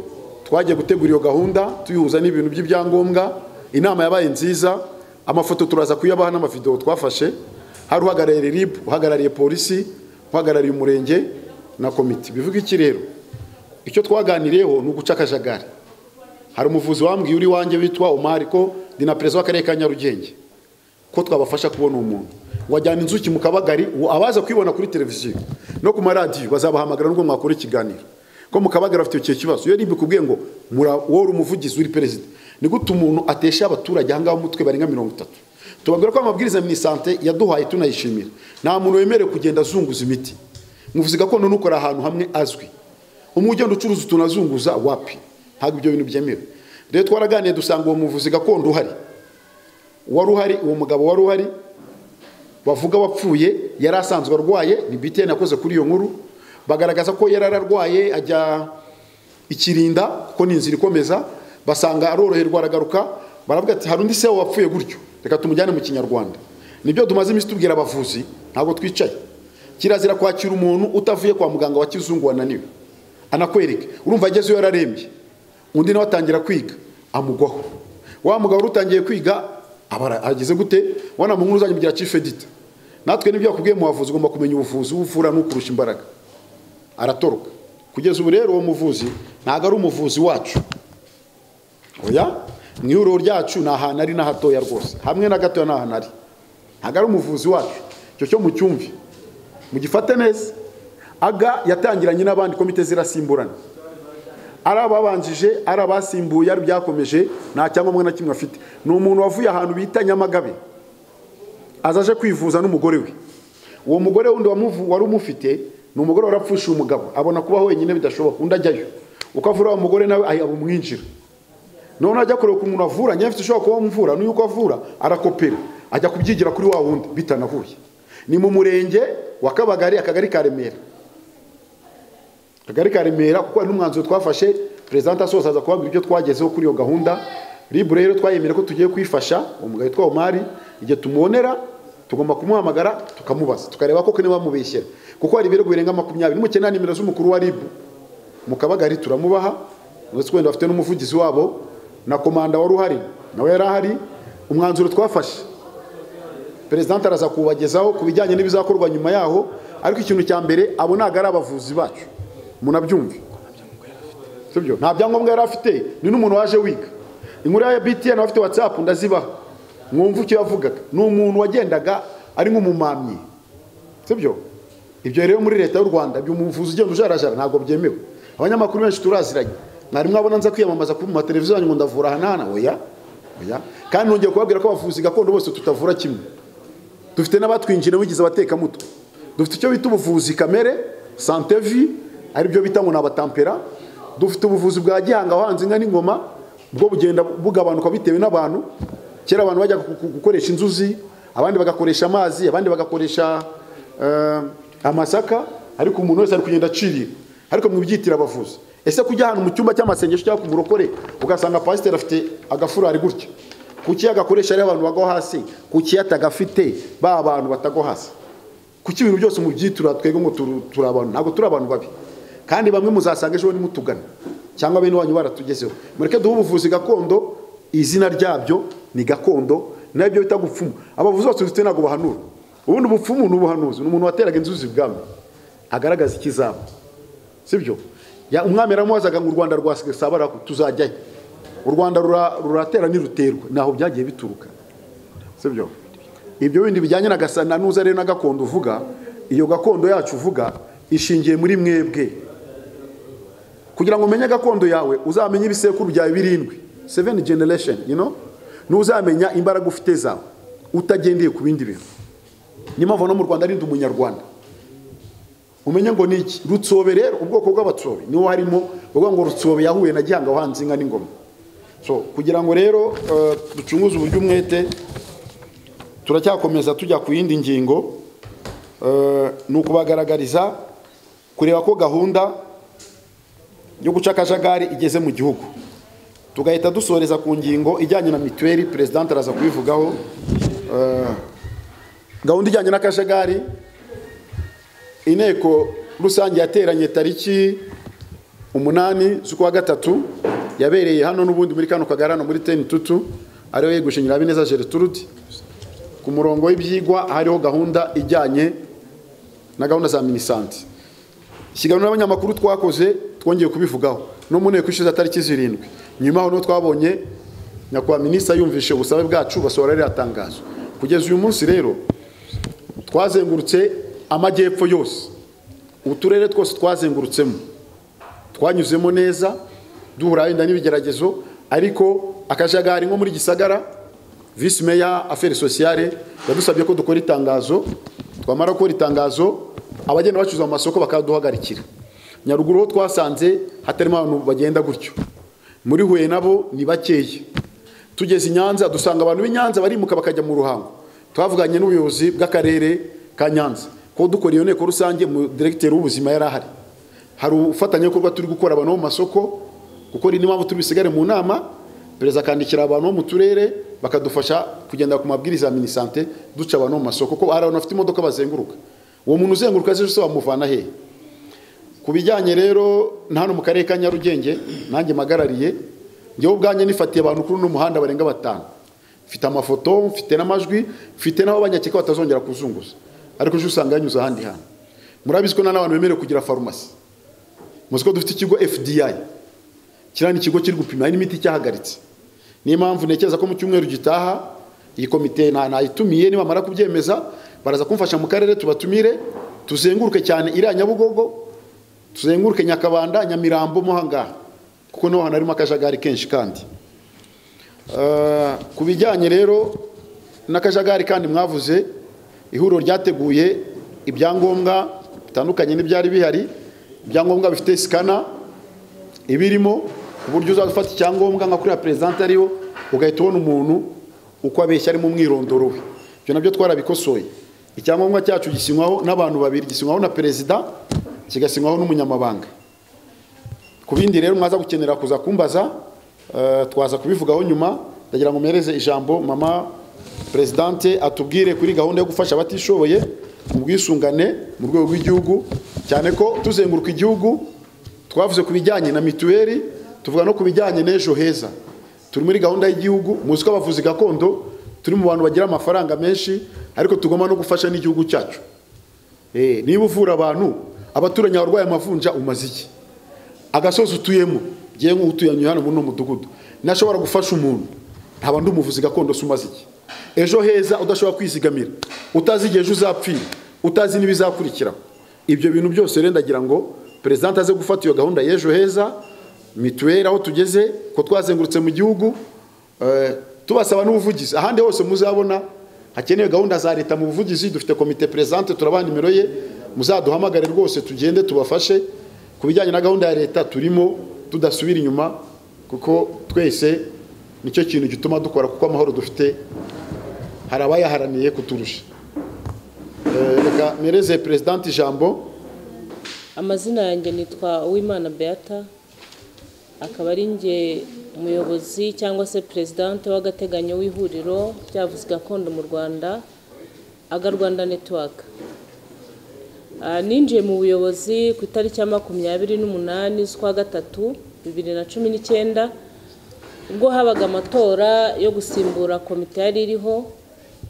twagiye gutegura iyo gahunda tuyihuza n'ibintu by'ibyangombwa. Inama yabaye nziza, amafoto turaza kuyabaha n'amavideo twafashe. Hari uhagarariye RIB, uhagarariye polisi, uhagarariye umurenge na komite. Bivuga iki rero? Icyo twaganiriyeho ni ugucakajagari. Hari umuvuzi wambwiye uri wanjye witwa Omar ko dina prezo w'akarere ka Nyarugenge ko twabafasha kubona umuntu wajyana inzuki mu Kabagari, abaza kwibona kuri televiziyo no ku maradiyo bazabahamagara n'ubwo mwakora ikiganiro ko mu Kabagari afite icyo kibazo. Iyo RIB kubwiye ngo wowe umuvugizi uri president, ni gute umuntu atesha abaturage ahangaho umutwe barenga 30? Tubabwira ko amabwiriza minisante yaduhaye tunayishimira. Nta muntu wemerewe kugenda azunguza imiti. Muvuzi gakondo nukora ahantu hamwe azwi. Umugendo ucuruza tunazunguza wapi? Ntabwo ibyo bintu byemewe. Rero twaraganiye dusanga uwo muvuzi gakondo wari uwo mugabo wari uhari bavuga wapfuye yari asanzwe arwaye. Ni BTN yakoze kuri iyo nkuru, bagaragaza ko yari ararwaye ajya ikirinda kuko ni inzira ikomeza, basanga aroroherwa aragaruka. Baravuga ati hari undi se wapfuye gutyo, reka tumujyane mu Kinyarwanda. Nibyo tumaze imisi tubwira abavuzi, ntabwo twicaye. Kirazira kwakira umuntu utavuye kwa muganga wa kizungu wananiwe anakwereke. Urumva agezeyo yararembye, undi nawe atangira kwiga amugwaho. Wa mugabo utangiye kwiga ageze gute? Wana mu nkuru uzajya mugira chief editor. Natwe nibyo yakubwiye mu bavuzi ugomba kumenya ubuvuzi uvura n'ukurusha imbaraga. Aratoroka. Kugeza ubu rero uwo muvuzi ntago ari umuvuzi wacu. Oya, mwihuriro ryacu na ahantu ari na hatoya rwose, hamwe na gato na ahantu ari. Ntago ari umuvuzi wacu. Cyo cyo mu cyumvi mugifate neza. aga yatangiranye n'abandi komite zirasimburana, ari ababanjije ari abasimbuye ari byakomeje, nta cyangombwa na kimwe afite. Ni umuntu wavuye ahantu bita Nyamagabe azaje kwivuza n'umugore we. Uwo mugore wundi wari umufite ni umugore warapfusha umugabo, abona kubaho wenyine bidashoboka, undi ajyayo ukavura uwo mugore nawe abumwinjira. None ajya kureba ku muntu avura, nyine afite ushobora kuba mvura n'uko avura arakopera ajya kubyigira kuri wa wundi bitanahuye. Ni mu murenge wa Kabagari, akagari ka Remera. Akagari ka Remera, kuko ari n'umwanzuro twafashe, president asoza aza kubabwira ibyo twagezeho kuri iyo gahunda. Libre rero twayemera ko tugiye kwifasha umugabo witwa Omari, igihe tumubonera tugomba kumuhamagara tukamubaza tukareba koko niba mubeshyera, kuko hari ibirego birenga 20 n'umukena nimero z'umukuru wa RIB mu Kabagari turamubaha. Ndetse wenda bafite n'umuvugizi wabo na komanda wari uhari nawe yari ahari. Umwanzuro twafashe president araza kubagezaho kubijyanye n'ibizakorwa nyuma yaho, ariko ikintu cya mbere abo ntago ari abavuzi bacu, munabyumve sibyo, nta byangombwa yari afite, ni n'umuntu waje wiga. Inkuru ya BTN afite WhatsApp ndazibaha, mwumva icyo yavugaga. Ni umuntu wagendaga ari nk'umumamyi sibyo. Ibyo rero muri leta y'u Rwanda by'umuvuzi ugenda ujarajara ntabwo byemewe. Abanyamakuru benshi turaziranye, mwari mwabona nza kwiyamamaza ku mateleviziyo ngo ndavura hanana, oya. Kandi nongeye kubabwira ko abavuzi gakondo bose tutavura kimwe. Dufite n'abatwinjira bigize abateka muto, dufite icyo bita ubuvuzi kamere santé vie, ari byo bita ngo n'abatampera. Dufite ubuvuzi bwa gihanga wahanze inka n'ingoma, bwo bugenda bugabanuka bitewe n'abantu. Kera abantu bajya gukoresha inzuzi, abandi bagakoresha amazi, abandi bagakoresha amasaka, ariko umuntu wese ari kugenda acirira. Ariko mwibyitira abavuzi. Ese kujya ahantu mu cyumba cy'amasengesho cyangwa ku murokore ugasanga pasiteri afite agafurari gutya, kuki agakoresha ari abantu bagwa hasi, kuki atagafite ba abantu batagwa hasi? Kuki ibintu byose mubyitura twego ngo turi abantu? Ntabwo turi abantu babi, kandi bamwe muzasanga ejo nimutugana cyangwa bene wanyu baratugezeho. Mureke duhe ubuvuzi gakondo, izina ryabyo ni gakondo, nabyo bita gupfumu. Abavuzi bose dufite ntago bahanura. Ubundi ubupfumu ni ubuhanuzi, ni umuntu wateraga inzuzi bwami agaragaza ikizaba sibyo. Ya umwami aramubazaga ngo u Rwanda rwasabara tuzajyayo, u Rwanda ruratera niruterwa, naho byagiye bituruka sibyo. Ibyo bindi bijyanye na gasana nuza rero na gakondo uvuga, iyo gakondo yacu uvuga ishingiye muri mwebwe. Kugira ngo umenye gakondo yawe uzamenye ibisekuru byawe 7 generation, you know, nuzamenya imbaraga ufite zawe utagendeye ku bindi bintu. Ni mpamvu no mu Rwanda ari umunyarwanda umenye ngo niki rutsobe. Rero ubwoko bw'abatsobe niho harimo bavuga ngo rutsobe yahuye na gihanga wahanze inka n'ingoma. So kugira ngo rero ducunguze uburyo umwete, turacyakomeza tujya ku yindi ngingo, nuko bagaragariza kureba ko gahunda yo guca akajagari igeze mu gihugu. Tugahita dusoreza ku ngingo ijyanye na mituweli, president araza kubivugaho. Gahunda ijyanye n'akajagari, inteko rusange yateranye tariki 8 z'ukwa gatatu, yabereye hano n'ubundi muri kano kagarano muri 10 ariho yegushinyira Bineza Gertrude. Ku murongo w'ibyigwa hariho gahunda ijyanye na gahunda za minisante. Ikiganiro n'abanyamakuru twakoze twongeye kubivugaho no mu nteko ishize tariki 7. Nyuma aho no twabonye nyakwa minisita yumvishe ubusabe bwacu basohora rero atangazo. Kugeza uyu munsi rero twazengurutse amajyepfo yose, uturere twose twazengurutsemo, twanyuzemo neza duhura wenda n'ibigeragezo, ariko akajagari nko muri Gisagara vice mayor affaires sociales yadusabye ko dukora itangazo. Twamara gukora itangazo abagenda bacuza mu masoko bakaduhagarikira. Nyaruguru ho twasanze hatarimo abantu bagenda gutyo, muri Huye nabo ni bakeye. Tugeze Nyanza dusanga abantu b'Inyanza barimuka bakajya mu Ruhango. Twavuganye n'ubuyobozi bw'akarere ka Nyanza ko dukora iyo nteko rusange, mu directeur w'ubuzima yari ahari. Hari ufatanye ko turi gukora abantu mu masoko, kuko ni mpamvu turi bisigare mu nama. Perezida akandikira abantu mu turere bakadufasha kugenda ku mabwiriza ya minisante duca abantu mu masoko, ko ari abantu bafite imodoka bazenguruka. Uwo muntu uzenguruka ejo se bamuvana he? Kubijyanye rero hano mu karere ka Nyarugenge nanjye magarariye, ngewe ubwanye nifatiye abantu kuri no muhanda barenga 5. Mfite amafoto, mfite n'amajwi, mfite naho banyakeka batazongera kuzunguza, ariko je usanga yanyuza ahandi hantu. Murabizi ko n'abantu bemerewe kugira farumasi. Muzi ko dufite ikigo FDI, kirani ikigo kiri gupima n'imiti cyahagaritse. Niyo mpamvu nekeza ko mu cyumweru gitaha iyi komite nayitumiye, nibamara kubyemeza baraza kumfasha mu karere tubatumire tuzenguruke cyane iriya Nyabugogo, tuzenguruke Nyakabanda, Nyamirambo mo hangaha kuko no hanarimo akajagari kenshi. Kandi ku bijyanye rero n'akajagari kandi mwavuze, ihuriro ryateguye ibyangombwa bitandukanye n'ibyari bihari, ibyangombwa bifite sikana ibirimo ku buryo uzafata icyangombwa nka kuri ya presidente ariyo ugahita ubona umuntu uko abeshya ari mu mwirondoro we. Ibyo nabyo twarabikosoye. Icyangombwa cyacu gisinywaho n'abantu babiri, gisinywaho na perezida, kigasinywaho n'umunyamabanga. Ku bindi rero mwaza gukenera kuza kumbaza, twaza kubivugaho nyuma. Ndagira ngo mpereze ijambo mama presidente atubwire kuri gahunda yo gufasha abatishoboye mu bwisungane mu rwego rw'igihugu, cyane ko tuzenguruka igihugu. Twavuze ku bijyanye na mituweli, tuvuga no ku bijyanye n'ejo heza. Turi muri gahunda y'igihugu, muzi ko abavuzi gakondo turi mu bantu bagira amafaranga menshi, ariko tugomba no gufasha n'igihugu cyacu. Niba uvura abantu, abaturanyi barwaye amavunja umaze iki? Agasozi utuyemo, ngiye nk'utuyanye hano muri mudugudu, nashobora gufasha umuntu, ntaba ndi umuvuzi gakondo umaze iki? Ejo heza udashobora kwizigamira, utazi igihe uzapfira, utazi n'ibizakurikiraho. Ibyo bintu byose rero ndagira ngo presidente aze gufata iyo gahunda y'ejo heza, mituweli aho tugeze ko twazengurutse mu gihugu, tubasaba n'ubuvugizi. Ahandi hose muzabona hakenewe gahunda za leta mu buvugizi, dufite komite presidente, turabana nimero ye, muzaduhamagare rwose tugende tubafashe. Ku bijyanye na gahunda ya leta turimo tudasubira inyuma, kuko twese nicyo kintu gituma dukora, kuko amahoro dufite hari abayaharaniye kuturusha. Reka mereze presidente ijambo. Amazina yanjye nitwa Uwimana Beata, akaba ari nge umuyobozi cyangwa se presidente w'agateganyo w'ihuriro ry'abavuzi gakondo mu Rwanda, Aga Rwanda Network. Ninjiye mu buyobozi ku itariki ya 28 z'ukwa gatatu 2019, ubwo habaga amatora yo gusimbura komite yari iriho,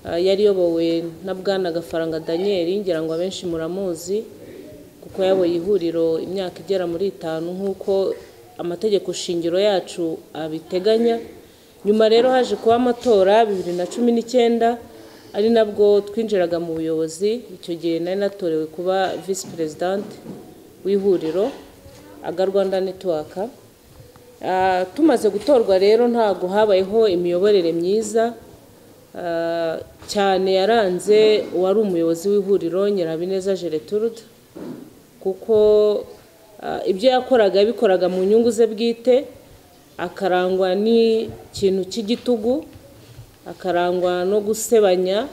yari yobowe na Bwana Gafaranga Daniel, ngira ngo abenshi muramuzi kuko yaboye ihuriro imyaka igera muri 5 nk'uko amategeko shingiro yacu abiteganya. Nyuma rero haje kuba amatora 2019, ari nabwo twinjiraga mu buyobozi. Icyo gihe nari natorewe kuba vice president w'ihuriro Aga Rwanda Network. Tumaze gutorwa rero ntago habayeho imiyoborere myiza cyane yaranze wari umuyobozi w'ihuriro Nyirabineza Gertrude, kuko ibyo yakoraga yabikoraga mu nyungu ze bwite, akarangwa n'ikintu cy'igitugu, akarangwa no gusebanya,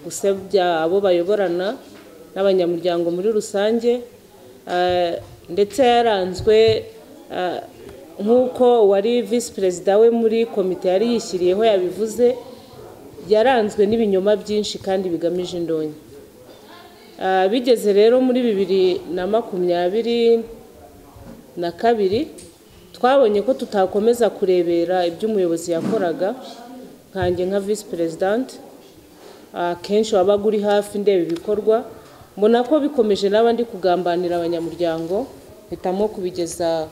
gusebya abo bayoborana n'abanyamuryango muri rusange, ndetse yaranzwe nk'uko wari vice president we muri komite yari yishyiriyeho yabivuze, yaranzwe n'ibinyoma byinshi kandi bigamije indonyi. Bigeze rero muri 2022 twabonye ko tutakomeza kurebera ibyo umuyobozi yakoraga. Nkanjye nka vice president, kenshi wabaga uri hafi ndeba ibikorwa, mbona ko bikomeje n'abandi kugambanira abanyamuryango, hitamo kubigeza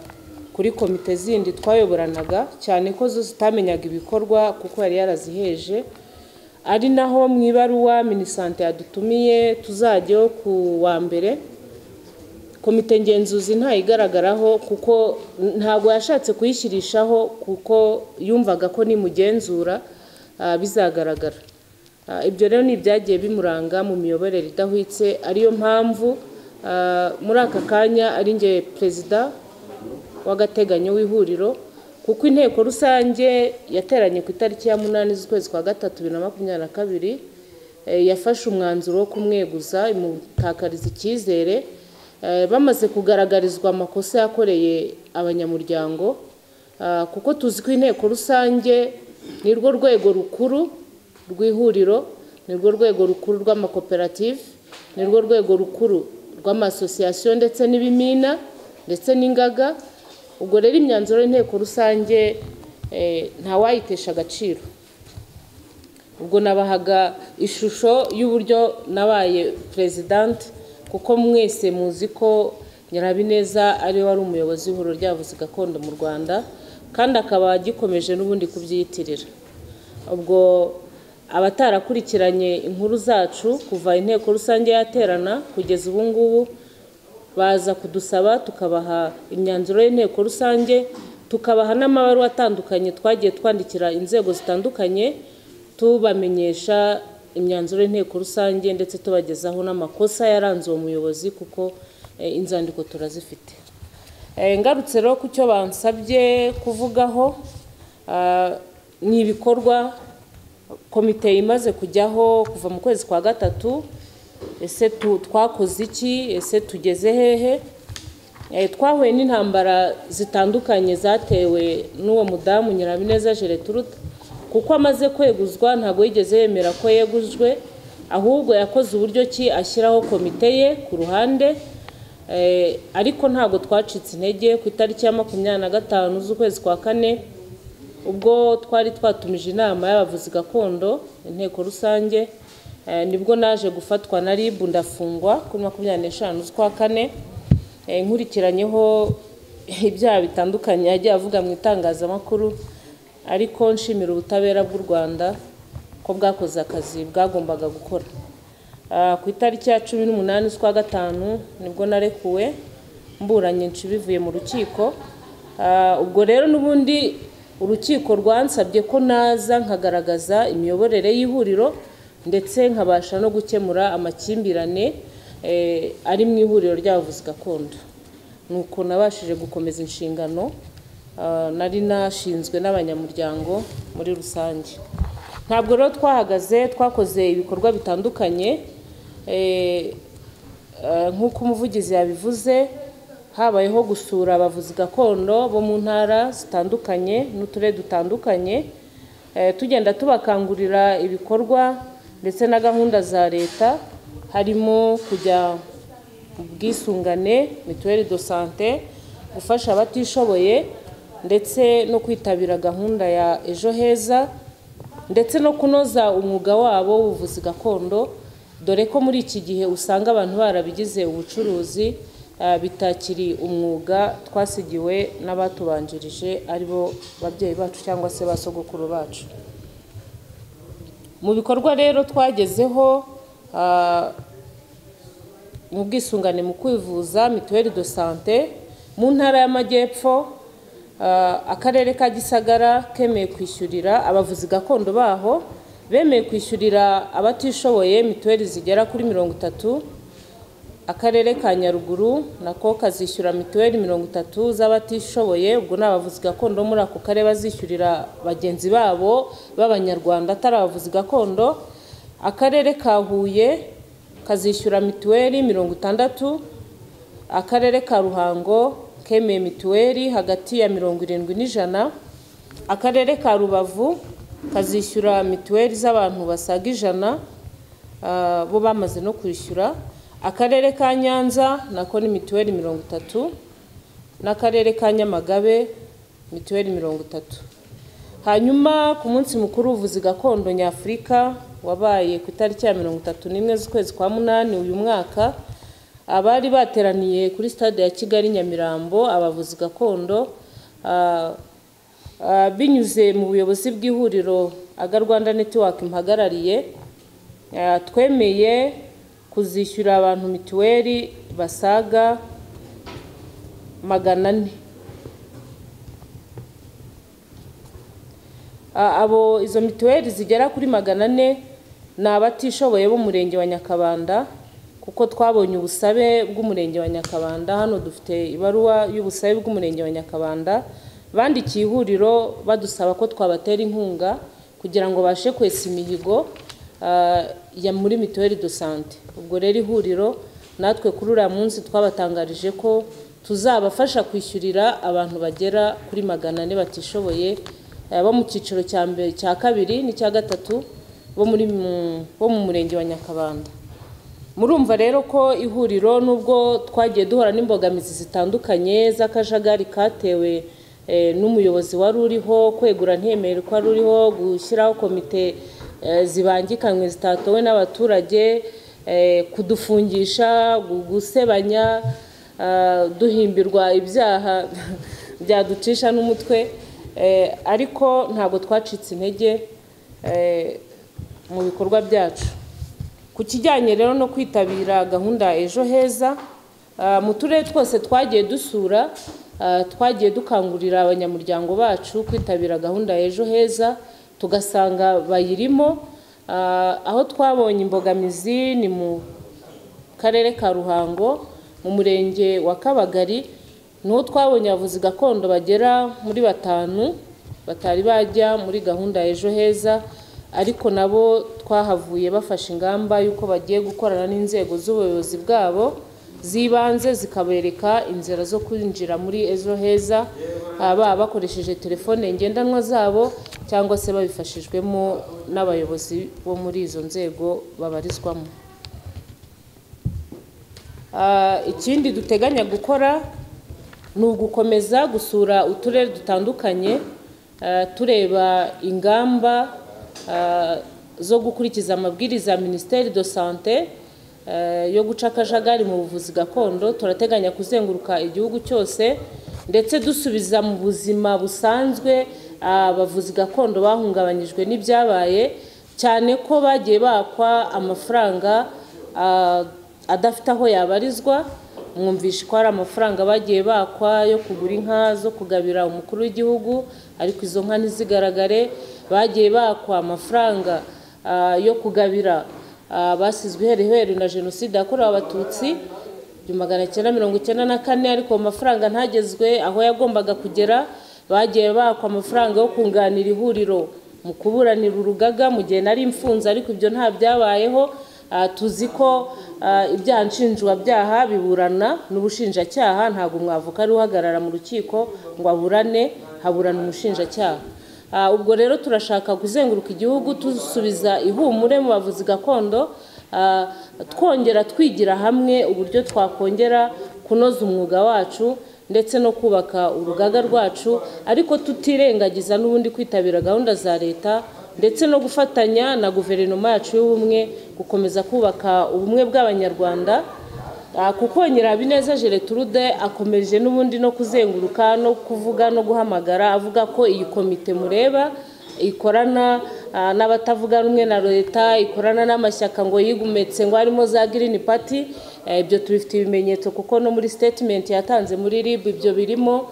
kuri komite zindi twayoboranaga, cyane ko zo zitamenyaga ibikorwa kuko yari yaraziheje. Ari naho mu ibaruwa minisante yadutumiye tuzajya ku wa mbere, komite ngenzuzi ntayigaragaraho kuko ntago yashatse kuyishyirishaho, kuko yumvaga ko nimugenzura bizagaragara. Ibyo rero ni byagiye bimuranga mu miyoborere idahwitse, ariyo mpamvu muri aka kanya ari nge perezida w'agateganyo w'ihuriro, kuko inteko rusange yateranye ku itariki ya 8 z'ukwezi kwa gatatu 2022 yafashe umwanzuro wo kumweguza, imutakariza icyizere, bamaze kugaragarizwa amakosa yakoreye abanyamuryango, kuko tuzi ko inteko rusange ni rwo rwego rukuru rw'ihuriro, ni rwo rwego rukuru rw'amakoperative, ni rwo rwego rukuru rw'amasosiyasiyo ndetse n'ibimina ndetse n'ingaga. Ubwo rero imyanzuro y'inteko rusange ntawayitesha agaciro. Ubwo nabahaga ishusho y'uburyo nabaye president, kuko mwese muzi ko Nyirabineza ari wari umuyobozi w'ihuriro ry'abavuzi gakondo mu Rwanda, kandi akaba gikomeje n'ubundi kubyiyitirira. Ubwo abatarakurikiranye inkuru zacu kuva inteko rusange yaterana kugeza ubu ngubu baza kudusaba tukabaha imyanzuro y'inteko rusange, tukabaha n'amabaruwa atandukanye twagiye twandikira inzego zitandukanye tubamenyesha imyanzuro y'inteko rusange, ndetse tubagezaho n'amakosa yaranze uwo muyobozi kuko inzandiko turazifite. Ngarutse rero ku cyo bansabye kuvugaho, ni ibikorwa komite imaze kujyaho kuva mu kwezi kwa gatatu. Ese twakoze iki? Ese tugeze hehe? Twahuye n'intambara zitandukanye zatewe n'uwo mudamu Nyirabineza Gertrude, kuko amaze kweguzwa ntabwo yigeze yemera ko yegujwe, ahubwo yakoze uburyo ki ashyiraho komite ye ku ruhande. Ariko ntabwo twacitse intege. Ku itariki ya 25 z'ukwezi kwa kane, ubwo twari twatumije inama y'abavuzi gakondo inteko rusange, nibwo naje gufatwa na RIB ndafungwa kuri 25 z'ukwa kane, nkurikiranyeho ibyaha bitandukanye yagiye avuga mu itangazamakuru, ariko nshimira ubutabera bw'u Rwanda ko bwakoze akazi bwagombaga gukora. Ku itariki ya 18 z'ukwa gatanu nibwo narekuwe mburanye bivuye mu rukiko. Ubwo rero n'ubundi urukiko rwansabye ko naza nkagaragaza imiyoborere y'ihuriro, ndetse nkabasha no gukemura amakimbirane ari mu ihuriro ry'abavuzi gakondo. Nuko nabashije gukomeza inshingano nari nashinzwe n'abanyamuryango muri rusange. Ntabwo rero twahagaze, twakoze ibikorwa bitandukanye nk'uko umuvugizi yabivuze. Habayeho gusura abavuzi gakondo bo mu ntara zitandukanye n'uturere dutandukanye, tugenda tubakangurira ibikorwa ndetse na gahunda za leta, harimo kujya mu bwisungane mituelle de santé, gufasha abatishoboye, ndetse no kwitabira gahunda ya ejo heza, ndetse no kunoza umwuga wabo w'ubuvuzi gakondo, dore ko muri iki gihe usanga abantu barabigize ubucuruzi bitakiri umwuga twasigiwe n'abatubanjirije, aribo babyeyi bacu cyangwa se basogokuru bacu. Mu bikorwa rero twagezeho mu bwisungane mu kwivuza mituelle de santé mu ntara y'Amajyepfo, akarere ka Gisagara kemeye kwishyurira abavuzi gakondo baho, bemeye kwishyurira abatishoboye mituelle zigera kuri 30. Akarere ka Nyaruguru nako kazishyura mituelle 30 z'abatishoboye, ubwo n'abavuzi gakondo muri ako karere bazishyurira bagenzi babo b'abanyarwanda atari abavuzi gakondo. Akarere ka Huye kazishyura mituelle 60. Akarere ka Ruhango kemeye mituelle hagati ya 70 n'ijana. Akarere ka Rubavu kazishyura mituelle z'abantu basaga 100, bo bamaze no kwishyura. Akarere ka Nyanza nako ni mituelle 30, n'akarere ka Nyamagabe mituelle 30. Hanyuma ku munsi mukuru w'ubuvuzi gakondo nyafurika wabaye ku itariki ya 31 z'ukwezi kwa 8 uyu mwaka, abari bateraniye kuri stade ya Kigali Nyamirambo abavuzi gakondo, binyuze mu buyobozi bw'ihuriro Aga Rwanda Network mpagarariye, twemeye kuzishyura abantu mituelle basaga 400. Abo izo mituelle zigera kuri 400 ni abatishoboye bo murenge wa Nyakabanda, kuko twabonye ubusabe bw'umurenge wa Nyakabanda. Hano dufite ibaruwa y'ubusabe bw'umurenge wa Nyakabanda bandikiye ihuriro badusaba ko twabatera inkunga kugira ngo bashe kwesa imihigo ya muri mituelle de santé. Ubwo rero ihuriro natwe kuri uriya munsi twabatangarije ko tuzabafasha kwishyurira abantu bagera kuri 400 batishoboye, bo mu cyiciro cya mbere, cya kabiri n'icya gatatu, bo mu murenge wa Nyakabanda. Murumva rero ko ihuriro nubwo twagiye duhora n'imbogamizi zitandukanye z'akajagari katewe n'umuyobozi wari uriho, kwegura ntiyemere ko wari uriho, gushyiraho komite zibangikanywe zitatowe n'abaturage, kudufungisha, gusebanya, duhimbirwa ibyaha byaducisha n'umutwe, ariko ntabwo twacitse intege. mu bikorwa byacu. Ku kijyanye rero no kwitabira gahunda ejo heza, mu turere twose twagiye dusura, twagiye dukangurira abanyamuryango bacu kwitabira gahunda ejo heza, tugasanga bayirimo. Aho twabonye imbogamizi ni mu karere ka Ruhango, mu murenge wa Kabagari, niho twabonye abavuzi gakondo bagera muri 5 batari bajya muri gahunda ejo heza, ariko nabo twahavuye bafashe ingamba yuko bagiye gukorana n'inzego z'ubuyobozi bwabo zibanze zikabereka inzira zo kwinjira muri ejo heza, baba bakoresheje telefone ngendanwa zabo cyangwa se babifashijwemo n'abayobozi bo muri izo nzego babarizwamo. Ikindi duteganya gukora ni ugukomeza gusura uturere dutandukanye, tureba ingamba zo gukurikiza amabwiriza ya Minisiteri de Santé yo guca akajagari mu buvuzi gakondo. Turateganya kuzenguruka igihugu cyose ndetse dusubiza mu buzima busanzwe abavuzi gakondo bahungabanyijwe n'ibyabaye, cyane ko bagiye bakwa amafaranga adafite aho yabarizwa. Mwumvishe ko hari amafaranga bagiye bakwa yo kugura inka zo kugabira umukuru w'igihugu, ariko izo nka ntizigaragare. Bagiye bakwa amafaranga yo kugabira basizwe iherehere na jenoside yakorewe Abatutsi 1994, ariko amafaranga ntagezwe aho yagombaga kugera. Bagiye bakwa amafaranga yo kunganira ihuriro mu kuburanira urugaga mu gihe nari imfunze, ariko ibyo nta byabayeho. Tuzi ko ibyaha nshinjabyaha biburana n'ubushinjacyaha, ntabwo umwavoka ari uhagarara mu rukiko ngo aburane, haburana umushinjacyaha. Ubwo rero turashaka kuzenguruka igihugu tusubiza ihumure mu bavuzi gakondo, twongera twigira hamwe uburyo twakongera kunoza umwuga wacu ndetse no kubaka urugaga rwacu, ariko tutirengagiza n'ubundi kwitabira gahunda za leta ndetse no gufatanya na guverinoma yacu y'ubumwe gukomeza kubaka ubumwe bw'abanyarwanda. Kuko Nyirabineza Gertrude akomeje n'ubundi no kuzenguruka no kuvuga no guhamagara, avuga ko iyi komite mureba ikorana n'abatavuga rumwe na leta, ikorana n'amashyaka ngo yigumetse ngo harimo za Green Party. Ibyo tubifite ibimenyetso kuko no muri statement yatanze muri RIB ibyo birimo.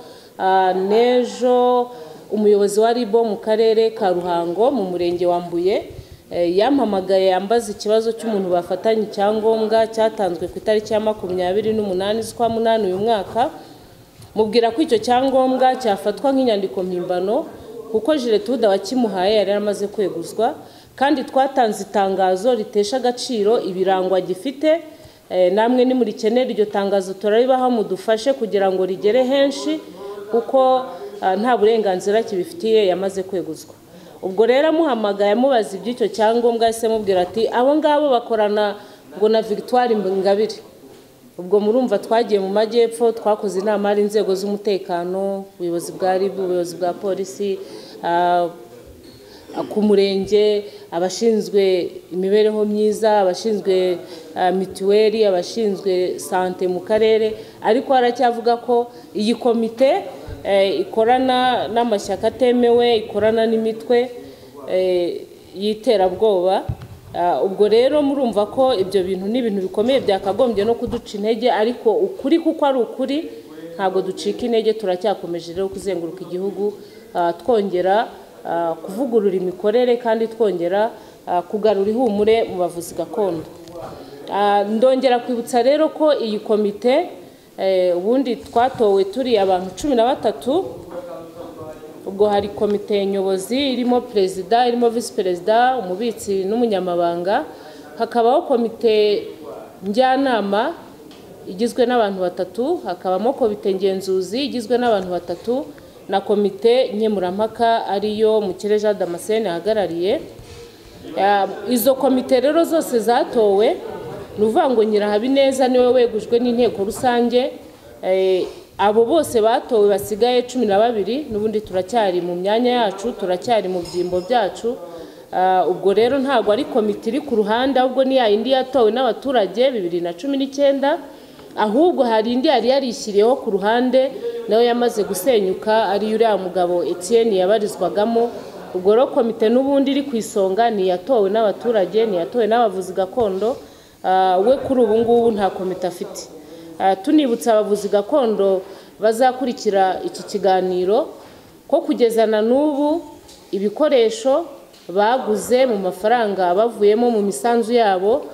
Nejo umuyobozi wa RIB mu karere ka Ruhango mu murenge wa Mbuye yampamagaye yambaza ikibazo cy'umuntu bafatanye icyangombwa cyatanzwe ku itariki ya 28 z'ukwa 8 uyu mwaka. Mubwira ko icyo cyangombwa cyafatwa nk'inyandiko mpimbano kuko Gertrude wakimuhaye yari yaramaze kweguzwa, kandi twatanze itangazo ritesha agaciro ibirangwa gifite. Namwe ni muri kenera iryo tangazo turaribaha mudufashe kugira ngo rigere henshi, kuko nta burenganzira kibifitiye yamaze kweguzwa. Ubwo rero amuhamagaye amubaza iby'icyo cyangombwa, ese mubwira ati abo ngabo bakorana ngo na Victoire Ingabire. Ubwo murumva twagiye mu majyepfo, twakoze inama ari inzego z'umutekano, ubuyobozi bwa RIB, ubuyobozi bwa polisi, ku murenge, abashinzwe imibereho myiza, abashinzwe mituweli, abashinzwe sante mu karere. Ariko haracyavuga ko iyi komite ikorana n'amashyaka atemewe, ikorana n'imitwe y'iterabwoba. Ubwo rero murumva ko ibyo bintu ni ibintu bikomeye byakagombye no kuduca intege, ariko ukuri kuko ari ukuri ntabwo ducika intege. Turacyakomeje rero kuzenguruka igihugu twongera kuvugurura imikorere kandi twongera kugarura ihumure mu bavuzi gakondo. Ndongera kwibutsa rero ko iyi komite ubundi twatowe turi abantu 13. Ubwo hari komite nyobozi irimo perezida, irimo vice perezida, umubitsi n'umunyamabanga. Hakabaho komite njyanama igizwe n'abantu 3, hakabamo komite ngenzuzi igizwe n'abantu 3 na komite nkemurampaka ariyo Mukireja Damascene ahagarariye. Izo komite rero zose zatowe, nuvuga ngo Nyirahabineza niwe wegujwe n'inteko rusange. Abo bose batowe basigaye 12, n'ubundi turacyari mu myanya yacu, turacyari mu byimbo byacu. Ubwo rero ntabwo ari komite iri ku ruhande, ahubwo ni yindi yatowe n'abaturage 2019, ahubwo hari indi yari yarishyiriyeho ku ruhande nayo yamaze gusenyuka, ari uriya mugabo Etienne yabarizwagamo. ubwo rero komite n'ubundi iri ku isonga ntiyatowe n'abaturage, ntiyatowe n'abavuzi gakondo, we kuri ubu ngubu nta komite afite. Tunibutsa abavuzi gakondo bazakurikira iki kiganiro ko kugezana n'ubu ibikoresho baguze mu mafaranga bavuyemo mu misanzu yabo,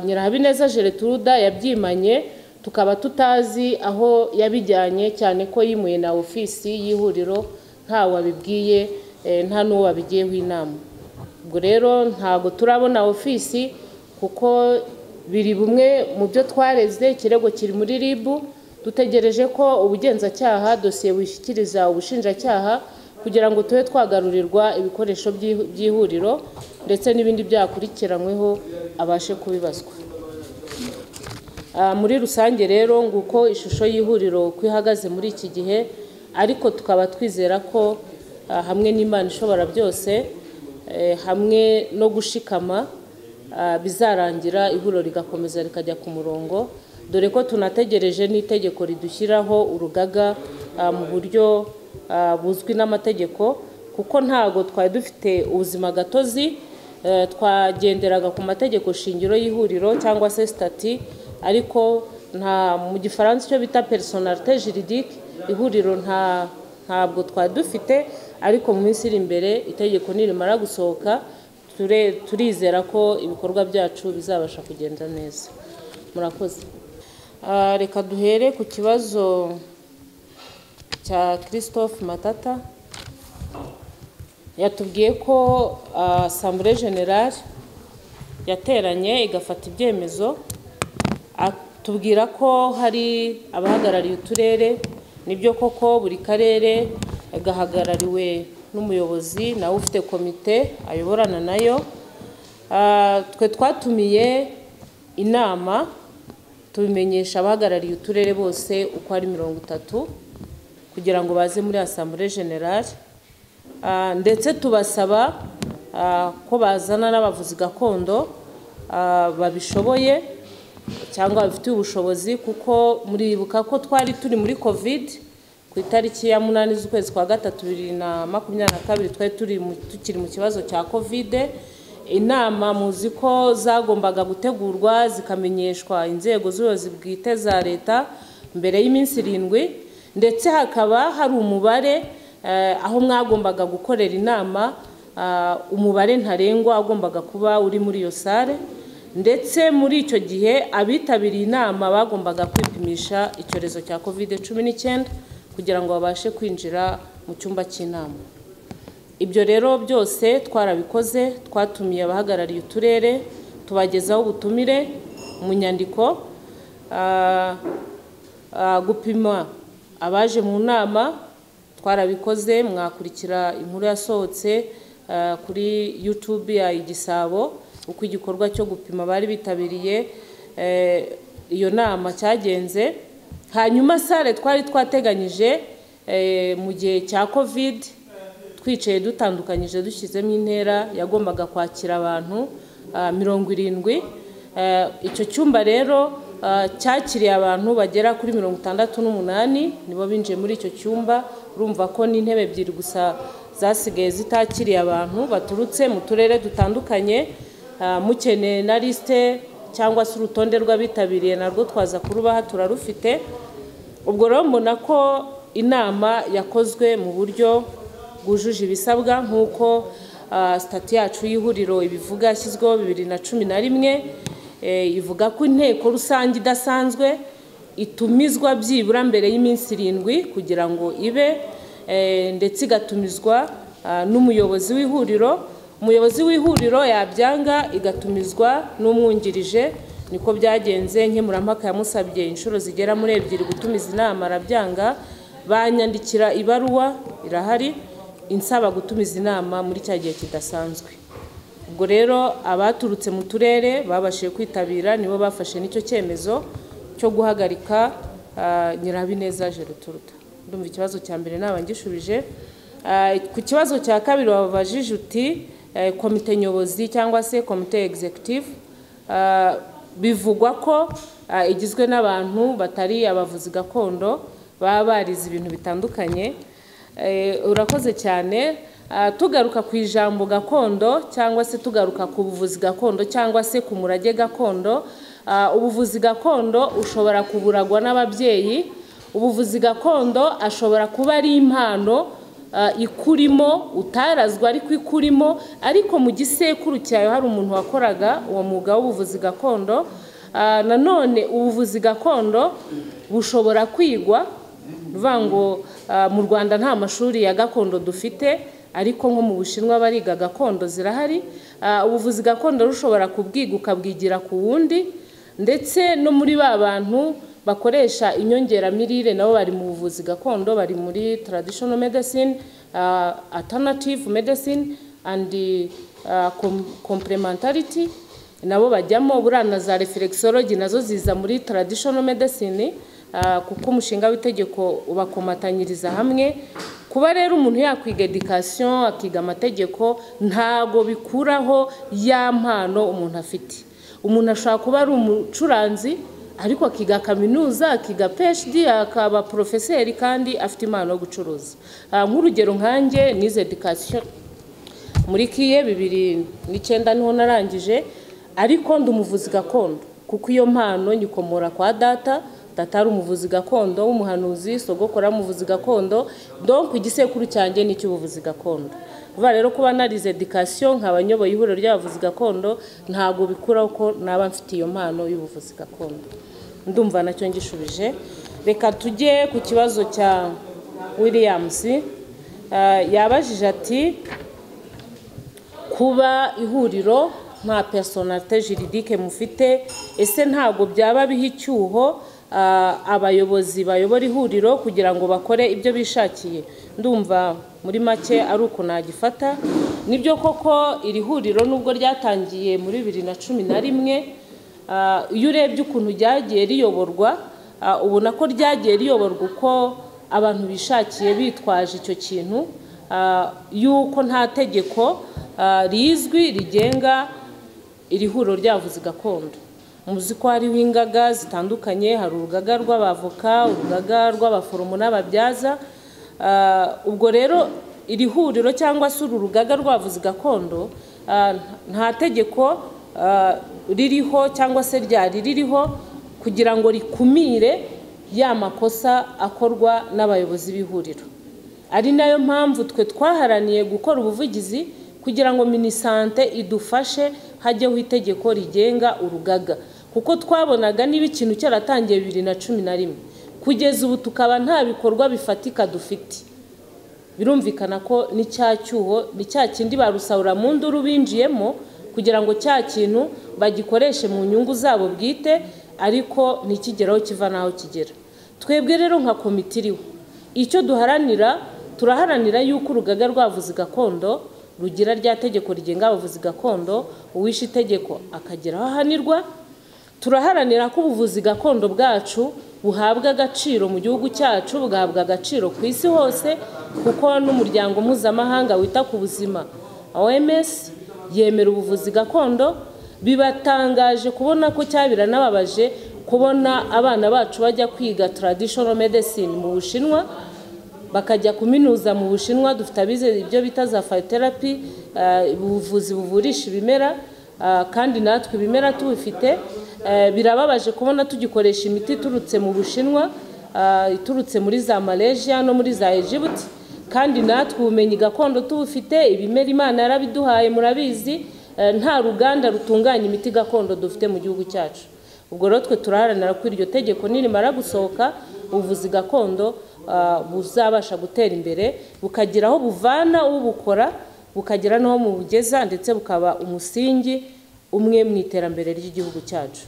Nyirahabineza Gertrude yabyimanye, tukaba tutazi aho yabijyanye, cyane ko yimuye na ofisi y'ihuriro ntawe wabibwiye, nta n'uwo wabigiyeho inama. Ubwo rero ntabwo turabona ofisi kuko biri bumwe mu byo twareze, ikirego kiri muri RIB, dutegereje ko ubugenzacyaha dosiye bushyikiriza ubushinjacyaha kugira ngo tube twagarurirwa ibikoresho by'ihuriro ndetse n'ibindi byakurikiranyweho abashe kubibazwa. Muri rusange rero nguko ishusho y'ihuriro uko ihagaze muri iki gihe, ariko tukaba twizera ko hamwe n'Imana ishobora byose, hamwe no gushikama, bizarangira ihuriro rigakomeza rikajya ku murongo, dore ko tunategereje n'itegeko ridushyiraho urugaga mu buryo buzwi n'amategeko, kuko ntago twari dufite ubuzima gatozi, twagenderaga ku mategeko shingiro y'ihuriro cyangwa se stati, ariko nta mu gifaransa icyo bita personnalité juridique, ihuriro ntabwo twari dufite, ariko mu minsi iri imbere itegeko nirimara gusohoka turizera ko ibikorwa byacu bizabasha kugenda neza. Murakoze. Reka duhere ku kibazo cya Christophe Matata. Yatubwiye ko Assemblée Générale yateranye igafata ibyemezo, atubwira ko hari abahagarariye uturere. Nibyo koko buri karere gahagarariwe n'umuyobozi nawe ufite komite ayoborana nayo. Twe twatumiye inama tubimenyesha abahagarariye uturere bose uko ari 30 kugira ngo baze muri Assemblée Générale, ndetse tubasaba ko bazana n'abavuzi gakondo babishoboye cyangwa bafite ubushobozi, kuko muribuka ko twari turi muri Covid ku itariki ya 8 z'ukwezi kwa 3 2022, twari tukiri mu kibazo cya Covid. Inama muzi ko zagombaga gutegurwa zikamenyeshwa inzego z'ubuyobozi bwite za leta mbere y'iminsi 7, ndetse hakaba hari umubare aho mwagombaga gukorera inama, umubare ntarengwa agombaga kuba uri muri iyo sare, ndetse muri icyo gihe abitabiriye inama bagombaga kwipimisha icyorezo cya Covid-19 kugira ngo babashe kwinjira mu cyumba cy'inama. Ibyo rero byose twarabikoze, twatumiye abahagarariye uturere tubagezaho ubutumire mu nyandiko, gupima abaje mu nama twarabikoze. Mwakurikira inkuru yasohotse kuri YouTube ya Igisabo uko igikorwa cyo gupima bari bitabiriye iyo nama cyagenze. Hanyuma sare twari twateganyije mu gihe cya Covid, twicaye dutandukanyije dushyizemo intera, yagombaga kwakira abantu 70. Icyo cyumba rero cyakiriye abantu bagera kuri 68, nibo binjiye muri icyo cyumba. Urumva ko n'intebe 2 gusa zasigaye zitakiriye abantu baturutse mu turere dutandukanye. Mukeneye na liste cyangwa se urutonde rw'abitabiriye narwo twaza kurubaha, turarufite. Ubwo rero mbona ko inama yakozwe mu buryo bwujuje ibisabwa nk'uko stati yacu y'ihuriro ibivuga, yashyizweho 2011. Ivuga ko inteko rusange idasanzwe itumizwa byibura mbere y'iminsi 7 kugira ngo ibe, ndetse igatumizwa n'umuyobozi w'ihuriro. Umuyobozi w'ihuriro yabyanga igatumizwa n'umwungirije. Niko byagenze. Nkemurampaka yamusabye inshuro zigera muri 2 gutumiza inama, arabyanga. Banyandikira ibaruwa irahari insaba gutumiza inama muri cya gihe kidasanzwe. Ubwo rero abaturutse mu turere babashije kwitabira, nibo bafashe n'icyo cyemezo cyo guhagarika Nyirahabineza Gertrude. Ndumva ikibazo cya mbere nabangishubije. Ku kibazo cya kabiri wabajije uti komite nyobozi cyangwa se komite executive, bivugwa ko igizwe n'abantu batari abavuzi gakondo, baba barize ibintu bitandukanye. Urakoze cyane. tugaruka ku ijambo gakondo cyangwa se tugaruka ku buvuzi gakondo cyangwa se ku murage gakondo, ubuvuzi gakondo ushobora kuburagwa n'ababyeyi, ubuvuzi gakondo ashobora kuba ari impano ikurimo utarazwa ariko ikurimo, ariko mu gisekuru cyayo hari umuntu wakoraga uwo mwuga w'ubuvuzi gakondo. Nanone ubuvuzi gakondo bushobora kwigwa, bivuga ngo mu Rwanda nta mashuri ya gakondo dufite, ariko nko mu Bushinwa bariga gakondo zirahari. Ubuvuzi gakondo rushobora kubwiga ukabwigira ku wundi, ndetse no muri ba bantu bakoresha inyongeramirire nabo bari mu buvuzi gakondo, bari muri traditional medicine, alternative medicine and complementarity, nabo bajyamo. Burana za reflexology nazo ziza muri traditional medicine, kuko umushinga w'itegeko ubakomatanyiriza hamwe. Kuba rero umuntu yakwiga education akiga amategeko ntago bikuraho ya mpano umuntu afite. Umuntu ashobora kuba ari umucuranzi ariko akiga kaminuza, akiga PhD, akaba professeur kandi afite impano yo gucuruza. Nk'urugero nkanjye nize education muri kiye 2009 niho narangije, ariko ndi umuvuzi gakondo kuko iyo mpano nyikomora kwa data ari umuvuzi gakondo w'umuhanuzi, sogokora umuvuzi gakondo, donc igisekuru cyanjye ni cy'ubuvuzi gakondo. Vuba rero kuba narize education nk'abanyoboye ihuriro ry'abavuzi gakondo ntago bikura uko naba mfite iyo mpano y'ubuvuzi gakondo. Ndumva nacyo ngishubije. Reka tujye ku kibazo cya Williams. Yabajije ati kuba ihuriro nta personnalité juridique mufite, ese ntago byaba biha icyuho abayobozi bayobora ihuriro kugira ngo bakore ibyo bishakiye? Ndumva muri make ari uko nagifata. Nibyo koko iri huriro nubwo ryatangiye muri 2011, iyo urebye ukuntu ryagiye riyoborwa, ubona ko ryagiye riyoborwa uko abantu bishakiye bitwaje icyo kintu, yuko nta tegeko rizwi rigenga iri huriro ry'abavuzi gakondo. Muzi ko hariho ingaga zitandukanye, hari urugaga rw'abavoka, urugaga rw'abaforomo n'ababyaza. Ubwo rero iri huriro cyangwa se uru rugaga rw'abavuzi gakondo nta tegeko ririho cyangwa se ryari ririho kugira ngo rikumire ya makosa akorwa n'abayobozi b'ihuriro. Ari nayo mpamvu twe twaharaniye gukora ubuvugizi kugira ngo minisante idufashe hajyeho itegeko rigenga urugaga, kuko twabonaga niba ikintu cyaratangiye 2011 kugeza ubu tukaba nta bikorwa bifatika dufite. Birumvikana ko ni cyacyuho, ni cya kindi barusahura mu nduru binjiyemo kugira ngo cya kintu bagikoreshe mu nyungu zabo bwite, ariko nikigeraho kiva naho kigera. Twebwe rero nka komitiriwe icyo duharanira, turaharanira yuko urugaga rw'abavuzi gakondo rugira rya tegeko rigenga abavuzi gakondo, uwishe itegeko akageraho ahanirwa. Turaharanira ko ubuvuzi gakondo bwacu buhabwa agaciro mu gihugu cyacu, bugahabwa agaciro ku isi hose, kuko n'umuryango mpuzamahanga wita ku buzima OMS yemera ubuvuzi gakondo. Bibatangaje kubona ko cyabira nababaje kubona abana bacu bajya kwiga traditional medicine mu Bushinwa, bakajya kuminuza mu Bushinwa. Dufite abize ibyo bita za phytotherapy, ubuvuzi buvurisha ibimera, kandi natwe ibimera tubifite. Birababaje kubona tugikoresha imiti turutse mu Bushinwa, iturutse muri za Malaysia no muri za Egypt, kandi natwe ubumenyi gakondo tubufite. Ibimera Imana yarabiduhaye murabizi, nta ruganda rutunganya imiti gakondo dufite mu gihugu cyacu. Ubwo rero twe turaharanira ko iryo tegeko nirimara gusohoka ubuvuzi gakondo buzabasha gutera imbere, bukagira aho buvana ubukora, bukagira naho mu bugeza, ndetse bukaba umusingi umwe mu iterambere ry'igihugu cyacu.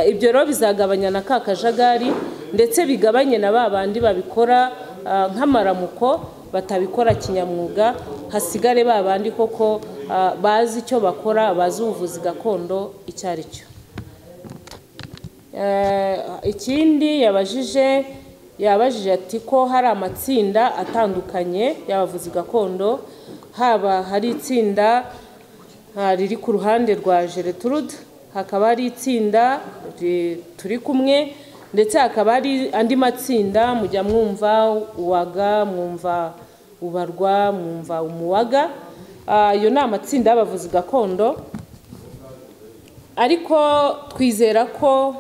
Ibyo rero bizagabanya na kakajagari, ndetse bigabanye na babandi babikora nk'amaramuko batabikora kinyamwuga, hasigare babandi koko bazi icyo bakora, bazi ubuvuzi gakondo icyo ari cyo. Ikindi yabajije ati ko hari amatsinda atandukanye y'abavuzi gakondo, haba hari itsinda riri ku ruhande rwa Gertrude, hakaba hari itsinda turi kumwe, ndetse hakaba hari andi matsinda mujya mwumva uwaga, mwumva ubarwa, mwumva umuwaga. Iyo ni amatsinda y'abavuzi gakondo, ariko twizera ko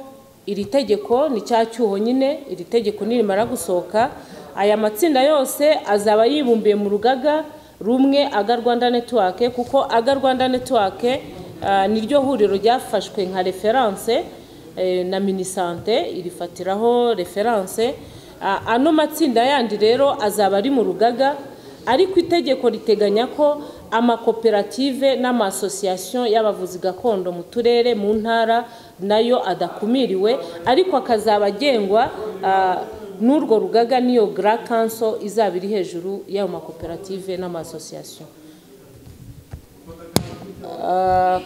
iri tegeko ni cya cyuho nyine, iri tegeko nirimara gusohoka aya matsinda yose azaba yibumbiye mu rugaga rumwe Aga Rwanda Network, kuko Aga Rwanda Network niryo huriro ryafashwe nka reference na Minisante irifatiraho reference. Ano matsinda yandi rero azaba ari mu rugaga, ariko itegeko riteganya ko amakoperative n'amasosiyasiyo y'abavuzi gakondo mu turere mu ntara nayo adakumiriwe, ariko akazaba agengwa n'urwo rugaga niyo Grand Council izaba iri hejuru y'ayo makoperative n'amasosiyasiyo.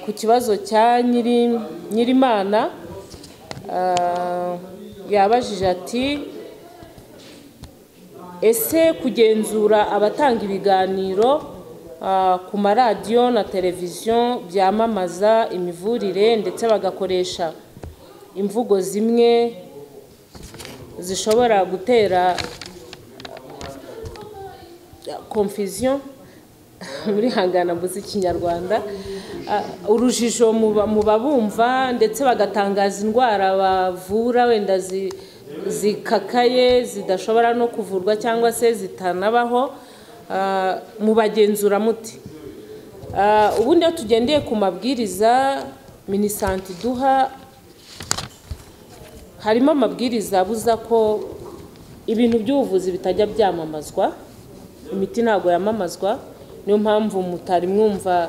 Ku kibazo cya Nyirimana yabajije ati ese kugenzura abatanga ibiganiro ku maradiyo na televiziyo byamamaza imivurire ndetse bagakoresha imvugo zimwe zishobora gutera confusion muri hangana mbuzi Kinyarwanda, urujijo mu babumva, ndetse bagatangaza indwara bavura wenda zikakaye zidashobora no kuvurwa cyangwa se zitanabaho. Mubagenzura muti? Ubundi iyo tugendeye ku mabwiriza Minisante duha, harimo amabwiriza abuza ko ibintu by'ubuvuzi bitajya byamamazwa, imiti ntago yamamazwa. Niyo mpamvu mutari mwumva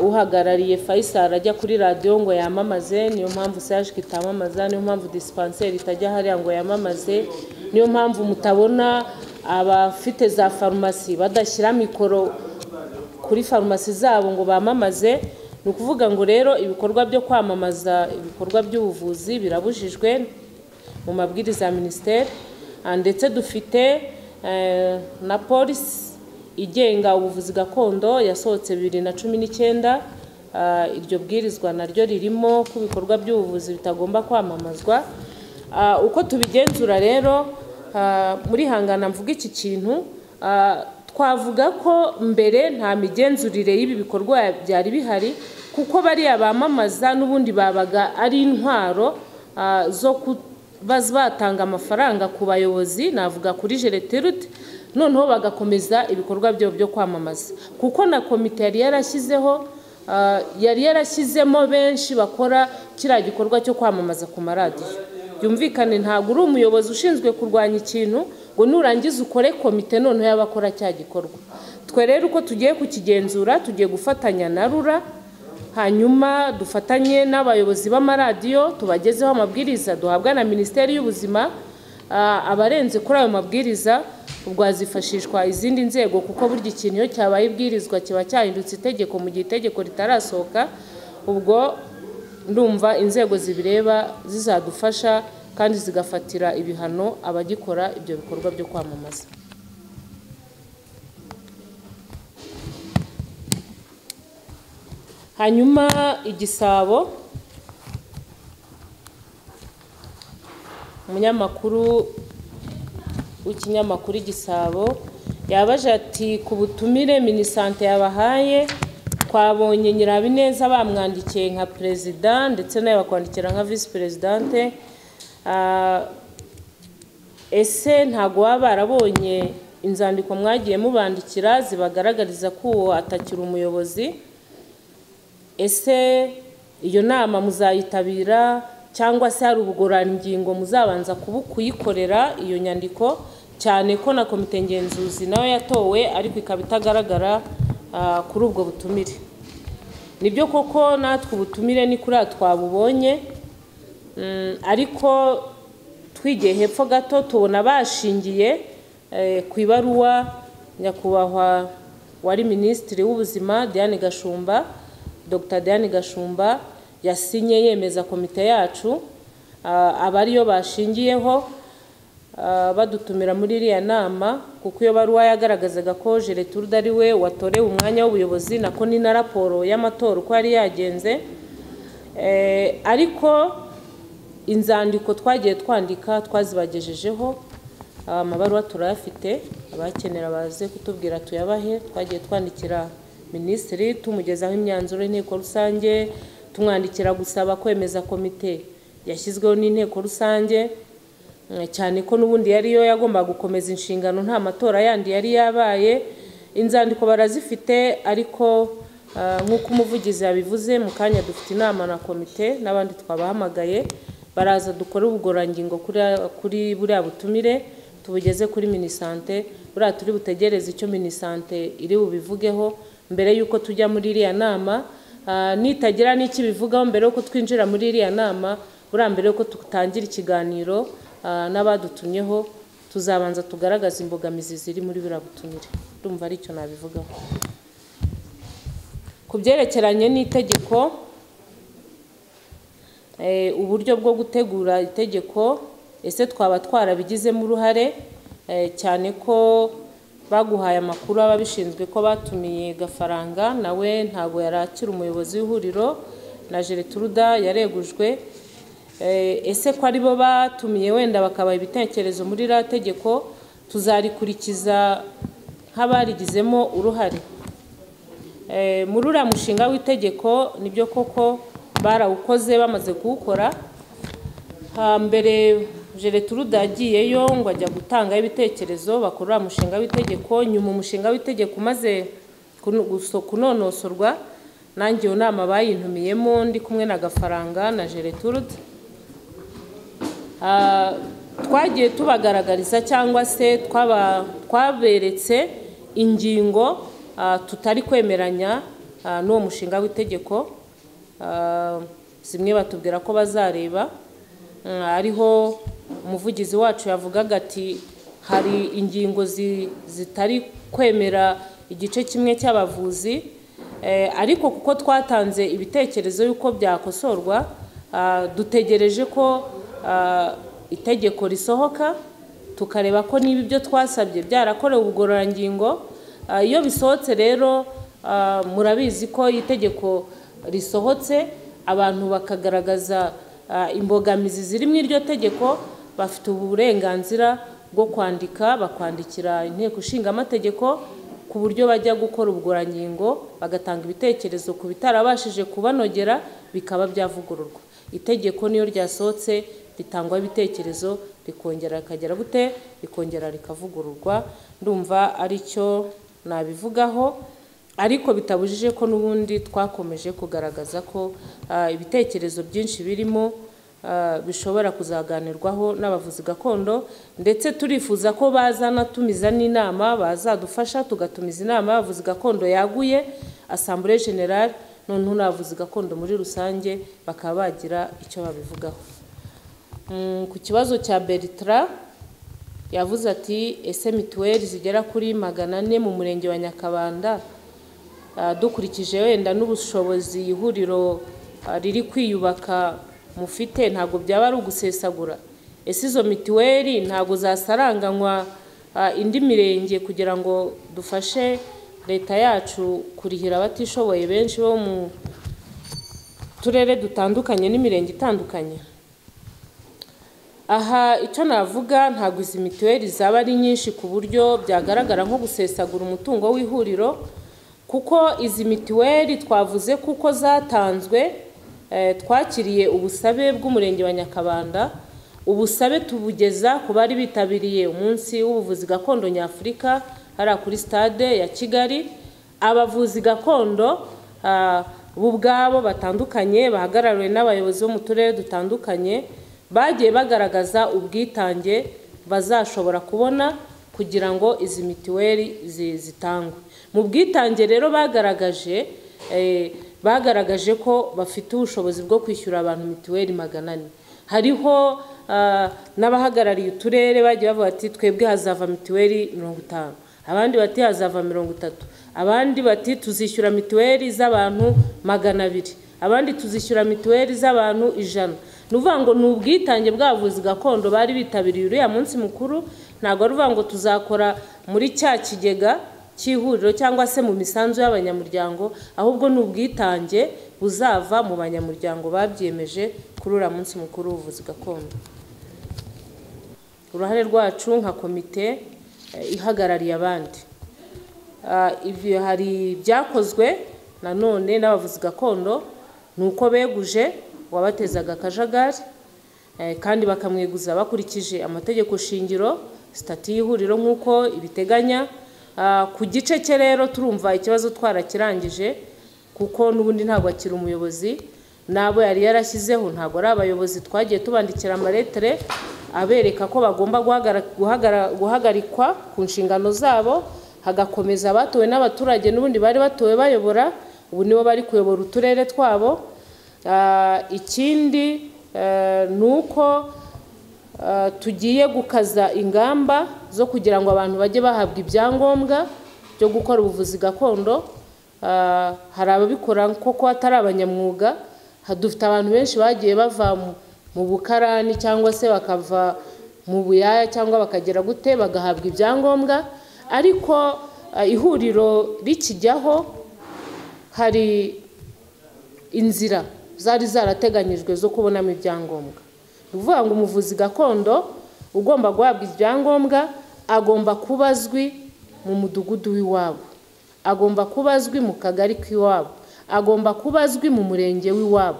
uhagarariye Faisal ajya kuri radio ngo yamamaze, niyo mpamvu CHK itamamaza, niyo mpamvu dispensaire itajya hariya ngo yamamaze, niyo mpamvu mutabona abafite za farumasi badashyira mikoro kuri farumasi zabo ngo bamamaze. Ni ukuvuga ngo rero ibikorwa byo kwamamaza ibikorwa by'ubuvuzi birabujijwe mu mabwiriza ya Ministeri, ndetse dufite na polisi igenga ubuvuzi gakondo yasohotse 2019. Iryo bwirizwa naryo ririmo ku bikorwa by'ubuvuzi bitagomba kwamamazwa. Uko tubigenzura rero muri hangana mvuga iki kintu, twavuga ko mbere nta migenzurire y'ibi bikorwa byari bihari, kuko bariya bamamaza n'ubundi babaga ari intwaro zo batanga amafaranga ku bayobozi, navuga kuri Gereterute, noneho bagakomeza ibikorwa byo kwamamaza, kuko na komite yari yarashyizemo benshi bakora kiriya gikorwa cyo kwamamaza ku maradiyo. Byumvikane ntabwo uri umuyobozi ushinzwe kurwanya ikintu ngo nurangiza ukore komite noneho y'abakora cya gikorwa. Twe rero uko tugiye kukigenzura, tugiye gufatanya na RURA, hanyuma dufatanye n'abayobozi b'amaradiyo, tubagezeho amabwiriza duhabwa na Minisiteri y'Ubuzima. Abarenze kuri ayo mabwiriza ubwo hazifashishwa izindi nzego, kuko burya ikintu iyo cyabaye ibwirizwa kiba cyahindutse itegeko mu gihe itegeko ritarasohoka. Ubwo ndumva inzego zibireba zizadufasha kandi zigafatira ibihano abagikora ibyo bikorwa byo kwamamaza. Hanyuma Igisabo, umunyamakuru w'ikinyamakuru Igisabo yabaje ati ku butumire Minisante yabahaye twabonye Nyirabineza bamwandikiye nka Perezida ndetse nawe bakwandikira nka Vice Presidente. Ese ntago baba barabonye inzandiko mwagiye mubandikira zibagaragariza ko atakiri umuyobozi? Ese iyo nama muzayitabira cyangwa se hari ubugororangingo muzabanza kuyikorera iyo nyandiko, cyane ko na komite ngenzuzi nayo yatowe ariko ikaba itagaragara kuri ubwo butumire? Nibyo koko natwe ubutumire ni kuri twabubonye, ariko twigiye hepfo gato tubona bashingiye ku ibaruwa nyakubahwa wari Minisitiri w'Ubuzima Dr Diane Gashumba yasinye yemeza komite yacu, abariyo bashingiyeho badutumira muri iriya nama, kuko iyo baruwa yagaragazaga ko Gereterute ari we watorewe umwanya w'ubuyobozi, nako ni na raporo y'amatora uko yari yagenze. Ariko inzandiko twagiye twandika twazibagejejeho, amabaruwa turayafite, abakenera baze kutubwira tuyabahe. Twagiye twandikira minisitiri tumugezaho imyanzuro y'inteko rusange, tumwandikira gusaba kwemeza komite yashyizweho n'inteko rusange, cyane ko n'ubundi yariyo yagomba gukomeza inshingano, nta matora yandi yari yabaye. Inzandiko barazifite, ariko nk'uko umuvugizi yabivuze, mu kanya dufite inama na komite n'abandi twabahamagaye, baraza dukora ubugororangingo kuri buriya butumire, tubugeze kuri minisante. Buriya turi butegereze icyo minisante iri bubivugeho mbere y'uko tujya muri iriya nama. Nitagira n'iki bivugaho mbere y'uko twinjira muri iriya nama, buriya mbere y'uko tutangira ikiganiro n'abadutumyeho, tuzabanza tugaragaza imbogamizi ziri muri buriya butumire. Ndumva ari icyo nabivugaho. Ku byerekeranye n'itegeko, uburyo bwo gutegura itegeko, ese twaba twarabigizemo uruhare, cyane ko baguhaye amakuru ababishinzwe ko batumiye Gafaranga, nawe ntabwo yarakira umuyobozi w'ihuriro, na Gertruda yaregujwe. Ese ko aribo batumiye wenda bakabaha ibitekerezo muri iriya tegeko, tuzarikurikiza nk'abarigizemo uruhare? Muri uriya mushinga w'itegeko nibyo koko barawukoze, bamaze kuwukora. Mbere Gertruda yagiyeyo ngo ajya gutanga ibitekerezo, bakora umushinga w'itegeko. Nyuma umushinga w'itegeko umaze kunonosorwa, nanjye iyo nama bayintumiyemo ndi kumwe na Gafaranga na Gertruda, twagiye tubagaragariza cyangwa se twaberetse ingingo tutari kwemeranya n'uwo mushinga w'itegeko. Zimwe batubwira ko bazareba, ariho umuvugizi wacu yavugaga ati hari ingingo zitari kwemera igice kimwe cy'abavuzi, ariko kuko twatanze ibitekerezo y'uko byakosorwa, dutegereje ko itegeko risohoka, tukareba ko niba ibyo twasabye byarakorewe ubugororangingo. Iyo bisohotse rero, murabizi ko itegeko risohotse, abantu bakagaragaza imbogamizi ziri mu iryo tegeko, bafite uburenganzira bwo kwandika, bakwandikira inteko ishinga amategeko ku buryo bajya gukora ubugororangingo, bagatanga ibitekerezo ku bitarabashije kubanogera, bikaba byavugururwa. Itegeko niyo ryasohotse ritangwa ibitekerezo, rikongera rikagera gute, rikongera rikavugururwa. Ndumva ari cyo nabivugaho, ariko bitabujije ko n'ubundi twakomeje kugaragaza ko ibitekerezo byinshi birimo bishobora kuzaganirwaho n'abavuzi gakondo, ndetse turifuza ko bazanatumiza n'inama, bazadufasha tugatumiza inama y'abavuzi gakondo yaguye, Assemblée Générale, noneho n'abavuzi gakondo muri rusange bakaba bagira icyo babivugaho. Ku kibazo cya Bertrand, yavuze ati ese mituweli zigera kuri 400 mu murenge wa Nyakabanda, dukurikije wenda n'ubushobozi ihuriro riri kwiyubaka mufite, ntabwo byaba ari ugusesagura? Ese izo mituweli ntabwo zasaranganywa indi mirenge kugira ngo dufashe leta yacu kurihira abatishoboye benshi bo mu turere dutandukanye n'imirenge itandukanye? Aha icyo navuga, ntabwo izi mituweli zaba ari nyinshi ku buryo byagaragara nko gusesagura umutungo w'ihuriro, kuko izi mituweli twavuze kuko zatanzwe, twakiriye ubusabe bw'umurenge wa Nyakabanda. Ubusabe tubugeza ku bari bitabiriye umunsi w'ubuvuzi gakondo nyafurika hariya kuri stade ya Kigali. Abavuzi gakondo bo ubwabo batandukanye, bahagarariwe n'abayobozi bo mu turere dutandukanye, bagiye bagaragaza ubwitange bazashobora kubona kugira ngo izi mituweli zitangwe. Mu bwitange rero bagaragaje ko bafite ubushobozi bwo kwishyura abantu mituweli 400. Hariho n'abahagarariye uturere bagiye bavuga ati twebwe hazava mituweli 50, abandi bati hazava 30, abandi bati tuzishyura mituweli z'abantu 200, abandi tuzishyura mituweli z'abantu 100. Nuvuga ngo ni ubwitange bw'abavuzi gakondo bari bitabiriye uriya munsi mukuru. Ntabwo ruvuga ngo tuzakora muri cya kigega cy'ihuriro cyangwa se mu misanzu y'abanyamuryango, ahubwo ni ubwitange buzava mu banyamuryango babyemeje kuri uriya munsi mukuru w'ubuvuzi gakondo. uruhare rwacu nka komite ihagarariye abandi. Ibyo hari byakozwe nanone n'abavuzi gakondo, nuko beguje wabatezaga akajagari kandi bakamweguza bakurikije amategeko shingiro, stati y'ihuriro nk'uko ibiteganya. Ku gice cye rero turumva ikibazo twarakirangije, kuko n'ubundi ntabwo akiri umuyobozi, nabo yari yarashyizeho ntabwo ari abayobozi. Twagiye tubandikira amaretere abereka ko bagomba guhagarikwa ku nshingano zabo, hagakomeza abatowe n'abaturage n'ubundi bari batowe bayobora, ubu nibo bari kuyobora uturere twabo. Ikindi nuko tugiye gukaza ingamba zo kugira ngo abantu bajye bahabwa ibyangombwa byo gukora ubuvuzi gakondo. Hari ababikora koko atari abanyamwuga, dufite abantu benshi bagiye bava mu bukarani cyangwa se bakava mu buyaya cyangwa bakagera gute bagahabwa ibyangombwa, ariko ihuriro rikijyaho hari inzira zari zarateganyijwe zo kubonamo ibyangombwa. Uvuga ngo umuvuzi gakondo ugomba guhabwa ibyangombwa agomba kuba azwi mu mudugudu w'iwabo, agomba kuba azwi mu kagari k'iwabo, agomba kuba azwi mu murenge w'iwabo.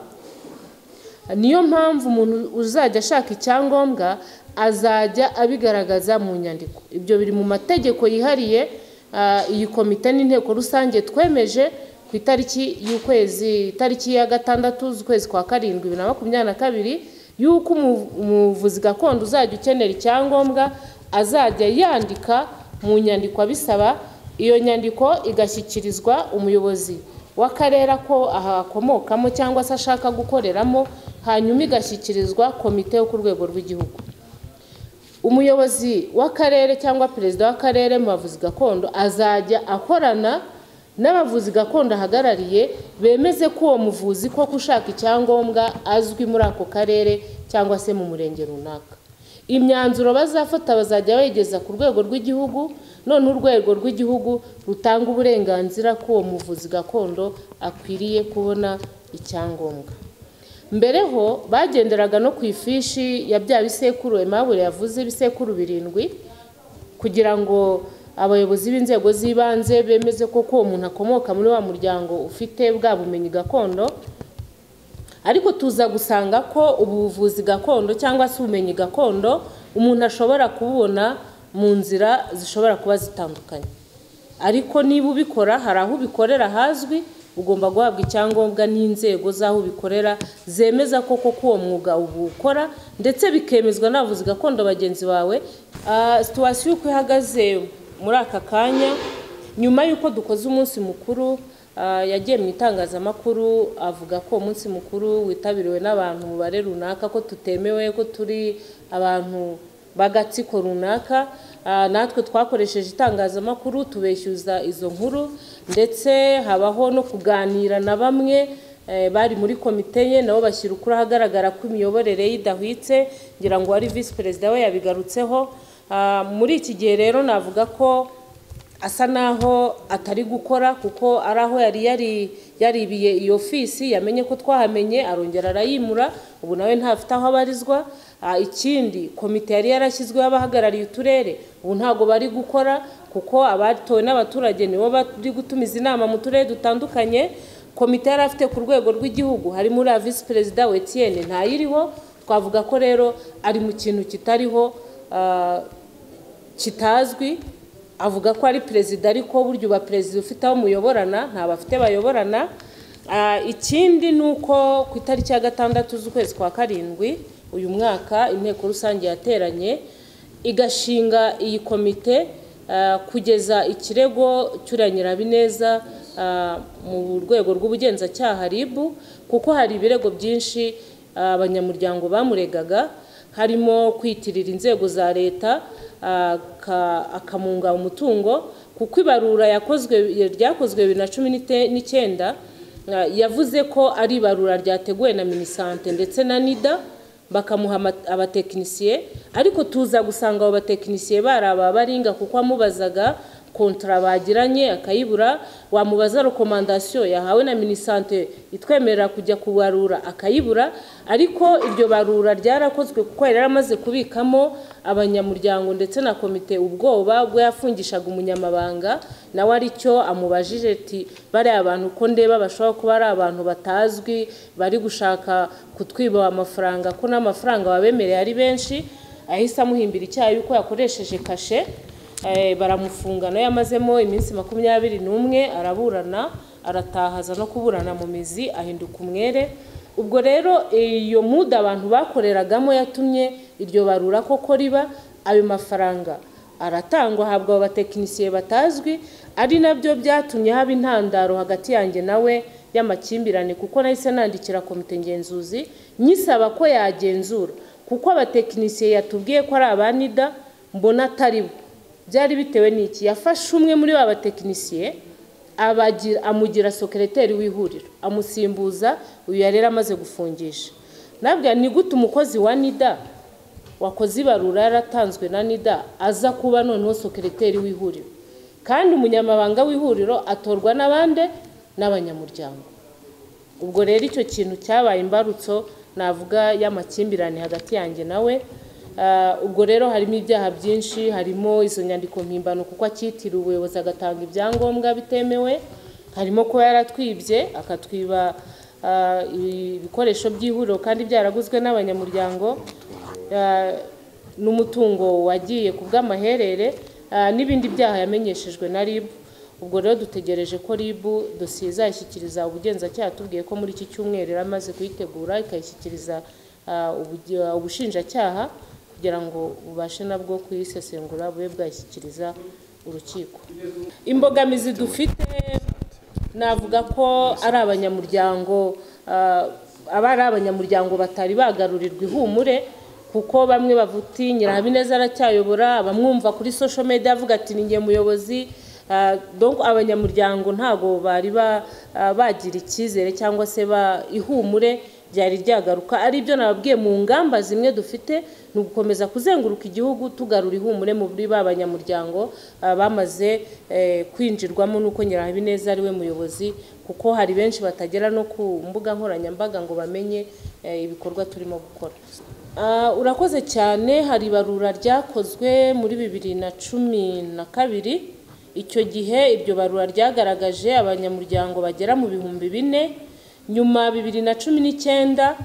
Niyo mpamvu umuntu uzajya ashaka icyangombwa azajya abigaragaza mu nyandiko. Ibyo biri mu mategeko yihariye iyi komite n'inteko rusange twemeje ku itariki ya 6 z'ukwezi kwa 7 2022, yuko umuvuzi gakondo uzajya ukenera icyangombwa azajya yandika mu nyandiko abisaba. Iyo nyandiko igashyikirizwa umuyobozi w'akarere ko ahakomokamo cyangwa se ashaka gukoreramo, hanyuma igashyikirizwa komite yo ku rwego rw'igihugu. Umuyobozi w'akarere cyangwa perezida w'akarere mu bavuzi gakondo azajya akorana n'abavuzi gakondo ahagarariye, bemeze ko uwo muvuzi ko ushaka icyangombwa azwi muri ako karere cyangwa se mu murenge runaka. Imyanzuro bazafata bazajya bayigeza ku rwego rw'igihugu, none urwego rw'igihugu rutanga uburenganzira ko uwo muvuzi gakondo akwiriye kubona icyangombwa. Mbere ho bagenderaga no ku ifishi ya bya bisekuru Aimable yavuze, ibisekuru 7, kugira ngo abayobozi b'inzego z'ibanze bemeze ko uwo muntu akomoka muri wa muryango ufite bwa bumenyi gakondo. Ariko tuza gusanga ko ubuvuzi gakondo cyangwa se ubumenyi gakondo umuntu ashobora kubona mu nzira zishobora kuba zitandukanye. Ariko niba ubikora hari aho ubikorera hazwi, ugomba guhabwa icyangombwa n'inzego z'aho ubikorera zemeza koko ko uwo mwuga ubukora, ndetse bikemezwa n'abavuzi gakondo bagenzi bawe. Situasiyo uko ihagaze muri aka kanya, nyuma y'uko dukoze umunsi mukuru, yagiye mu itangazamakuru avuga ko umunsi mukuru witabiriwe n'abantu mu bare runaka, ko tutemewe, ko turi abantu bagatsiko runaka. Natwe twakoresheje itangazamakuru tubeshyuza izo nkuru, ndetse habaho no kuganira na bamwe bari muri komite ye, nabo bashyira ukuri ahagaragara ko imiyoborere idahwitse. Ngira ngo ari vice perezida we yabigarutseho. Muri iki gihe rero navuga ko asa naho atari gukora, kuko ari aho yaribiye iyo ofisi, yamenye ko twahamenye arongera arayimura, ubu nawe ntafite aho abarizwa. Ikindi komite yari yarashyizweho abahagarariye uturere, ubu ntago bari gukora, kuko abatowe n'abaturage nibo bari gutumiza inama mu turere dutandukanye. Komite yari afite ku rwego rw'igihugu harimo uriya vice perezida Etienne ntayiriho. Twavuga ko rero ari mu kintu kitariho, kitazwi. Avuga ko ari perezida, ariko buryo ba perezida ufite aho muyoborana nta bafite bayoborana. Ikindi nuko ku itariki ya 6 z'ukwezi kwa 7 uyu mwaka inteko rusange yateranye igashinga iyi komite kugeza ikirego cy'uranyirabineza mu rwego rw'ubugenzacyaha RIB, kuko hari ibirego byinshi abanyamuryango bamuregaga, harimo kwitirira inzego za leta, akamunga umutungo, kuko ibarura ryakozwe 2019 yavuze ko ari ibarura ryateguwe na Minisante ndetse na NIDA, bakamuha abatekinisiye. Ariko tuza gusanga abo batekinisiye baraba baringa, kuko amubazaga kontra bagiranye akayibura, wamubaza recommandation yahawe na minisante itwemerera kujya kubarura akayibura, ariko iryo barura ryarakozwe kuko yari amaze kubikamo abanyamuryango ndetse na komite ubwoba bwo yafungishaga umunyamabanga, nawe aricyo amubajije ati bari abantu ko ndeba bashobora kuba ari abantu batazwi bari gushaka kutwiba amafaranga, ko n'amafaranga babemereye ari benshi. Ahise amuhimbira icyaha yuko yakoresheje kashe, baramufunga nayo yamazemo iminsi 21, araburana aratahaza no kuburana mu mizi ahinduka umwere. Ubwo rero iyo muda abantu bakoreragamo yatumye iryo barura koko riba, ayo mafaranga aratangwa habwa abatekinisiye batazwi, ari nabyo byatumye haba intandaro hagati yanjye nawe y'amakimbirane, kuko nahise nandikira komite ngenzuzi nyisaba ko yagenzura, kuko abatekinisiye yatubwiye ko ari abanida mbona atari bo. Byari bitewe n'iki? Yafashe umwe muri ba batekinisiye amugira secrétaire w'ihuriro, amusimbuza uyu yarera amaze gufungisha. Nabwo ni gute umukozi wa nida wakoze ibarura yaratanzwe na nida aza kuba noneho secrétaire w'ihuriro, kandi umunyamabanga w'ihuriro atorwa n'abande n'abanyamuryango. Ubwo rero icyo kintu cyabaye imbarutso navuga y'amakimbirane hagati yanjye nawe. Ubwo rero harimo ibyaha byinshi, harimo izo nyandiko mpimbano kuko akitira ubuyobozi agatanga ibyangombwa bitemewe, harimo ko yaratwibye akatwiba ibikoresho by'ihuriro kandi byaraguzwe n'abanyamuryango, n'umutungo wagiye ku bw'amaherere, n'ibindi byaha yamenyeshejwe na RIB. Ubwo rero dutegereje ko RIB dosiye izashyikiriza ubugenzacyaha, tubwiye ko muri iki cyumweru yaramaze kuyitegura ikayishyikiriza ubushinjacyaha kugira ngo bubashe nabwo kuyisesengura bube bwashyikiriza urukiko. Imbogamizi dufite navuga ko ari abanyamuryango, abari abanyamuryango batari bagarurirwa ihumure, kuko bamwe bavuti Nyirahabineza aracyayobora, abamwumva kuri social media avuga ati ninge muyobozi. Donc abanyamuryango ntago bari bagira icyizere cyangwa se ihumure byari ryagaruka. Ari byo nababwiye, mu ngamba zimwe dufite ni ugukomeza kuzenguruka igihugu tugarura ihumure muri babanyamuryango bamaze kwinjirwamo nuko Nyirahabineza ari we muyobozi, kuko hari benshi batagera no ku mbuga nkoranyambaga ngo bamenye ibikorwa turimo gukora. Urakoze cyane. Hari barura ryakozwe muri 2012. Icyo gihe iryo barura ryagaragaje abanyamuryango bagera mu 4,000. Nyuma 2019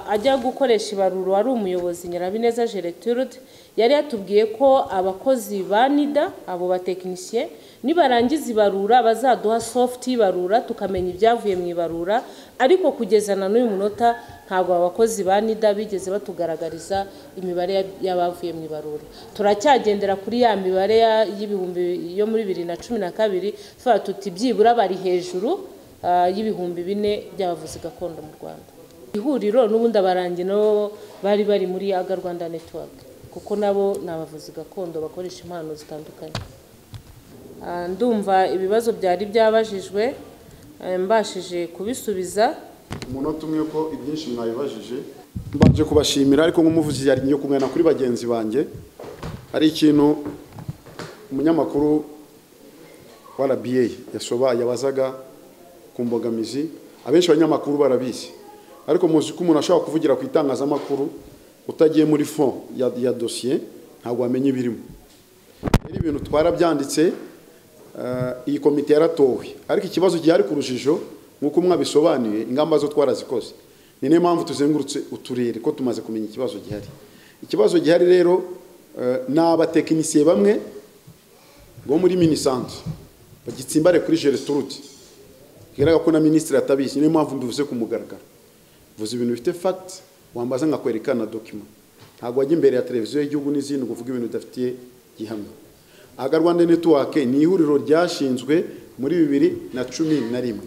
ajya gukoresha ibarura wari umuyobozi Nyirahabineza Gertrude yari yatubwiye ko abakozi ba nida, abo batekinisiye, nibarangiza ibarura bazaduha soft ibarura tukamenya ibyavuye mu ibarura, ariko kugeza na n'uyu munota ntabwo abakozi ba nida bigeze batugaragariza imibare y'abavuye mu ibarura. Turacyagendera kuri ya mibare y'ibihumbi yo muri 2012, tuvuga tuti byibura bari hejuru y'ibihumbi 4 by'abavuzi gakondo mu Rwanda. Ihuriro n'ubundi abarangi nabo bari muri Aga Rwanda Network, kuko nabo nabavuzi gakondo bakoresha impano zitandukanye. Ndumva ibibazo byari byabajijwe mbashije kubisubiza. Umunota umwe ko ibyinshi mwabibajije, mbanje kubashimira, ariko nk'umuvuzi yari nyo kumwe na kuri bagenzi banjye. Hari ikintu umunyamakuru wa RBA yabazaga ku mbogamizi, abenshi abanyamakuru barabizi, ariko muzi ko umuntu ashobora kuvugira ku itangazamakuru utagiye muri fond ya dossier ntabwo wamenye ibirimo. Rero ibintu twarabyanditse, iyi komite yaratowe, ariko ikibazo gihari ku rujijo nkuko mwabisobanuye, ingamba zo twarazikoze. Ni niyo mpamvu tuzengurutse uturere ko tumaze kumenya ikibazo gihari. Ikibazo gihari rero n'abatekinisiye bamwe bo muri minisante bagitsimbare kuri Gertrude, kigaragara ko na ministre atabizi. Niyo mpamvu mbivuze ku mugaragaro, vuze ibintu bifite fact, wambaza nkakwerekana document. Ntabwo wajya imbere ya televiziyo y'igihugu n'izindi kuvuga ibintu bidafitiye gihamya. Aga Rwanda Network ni ihuriro ryashinzwe muri 2011.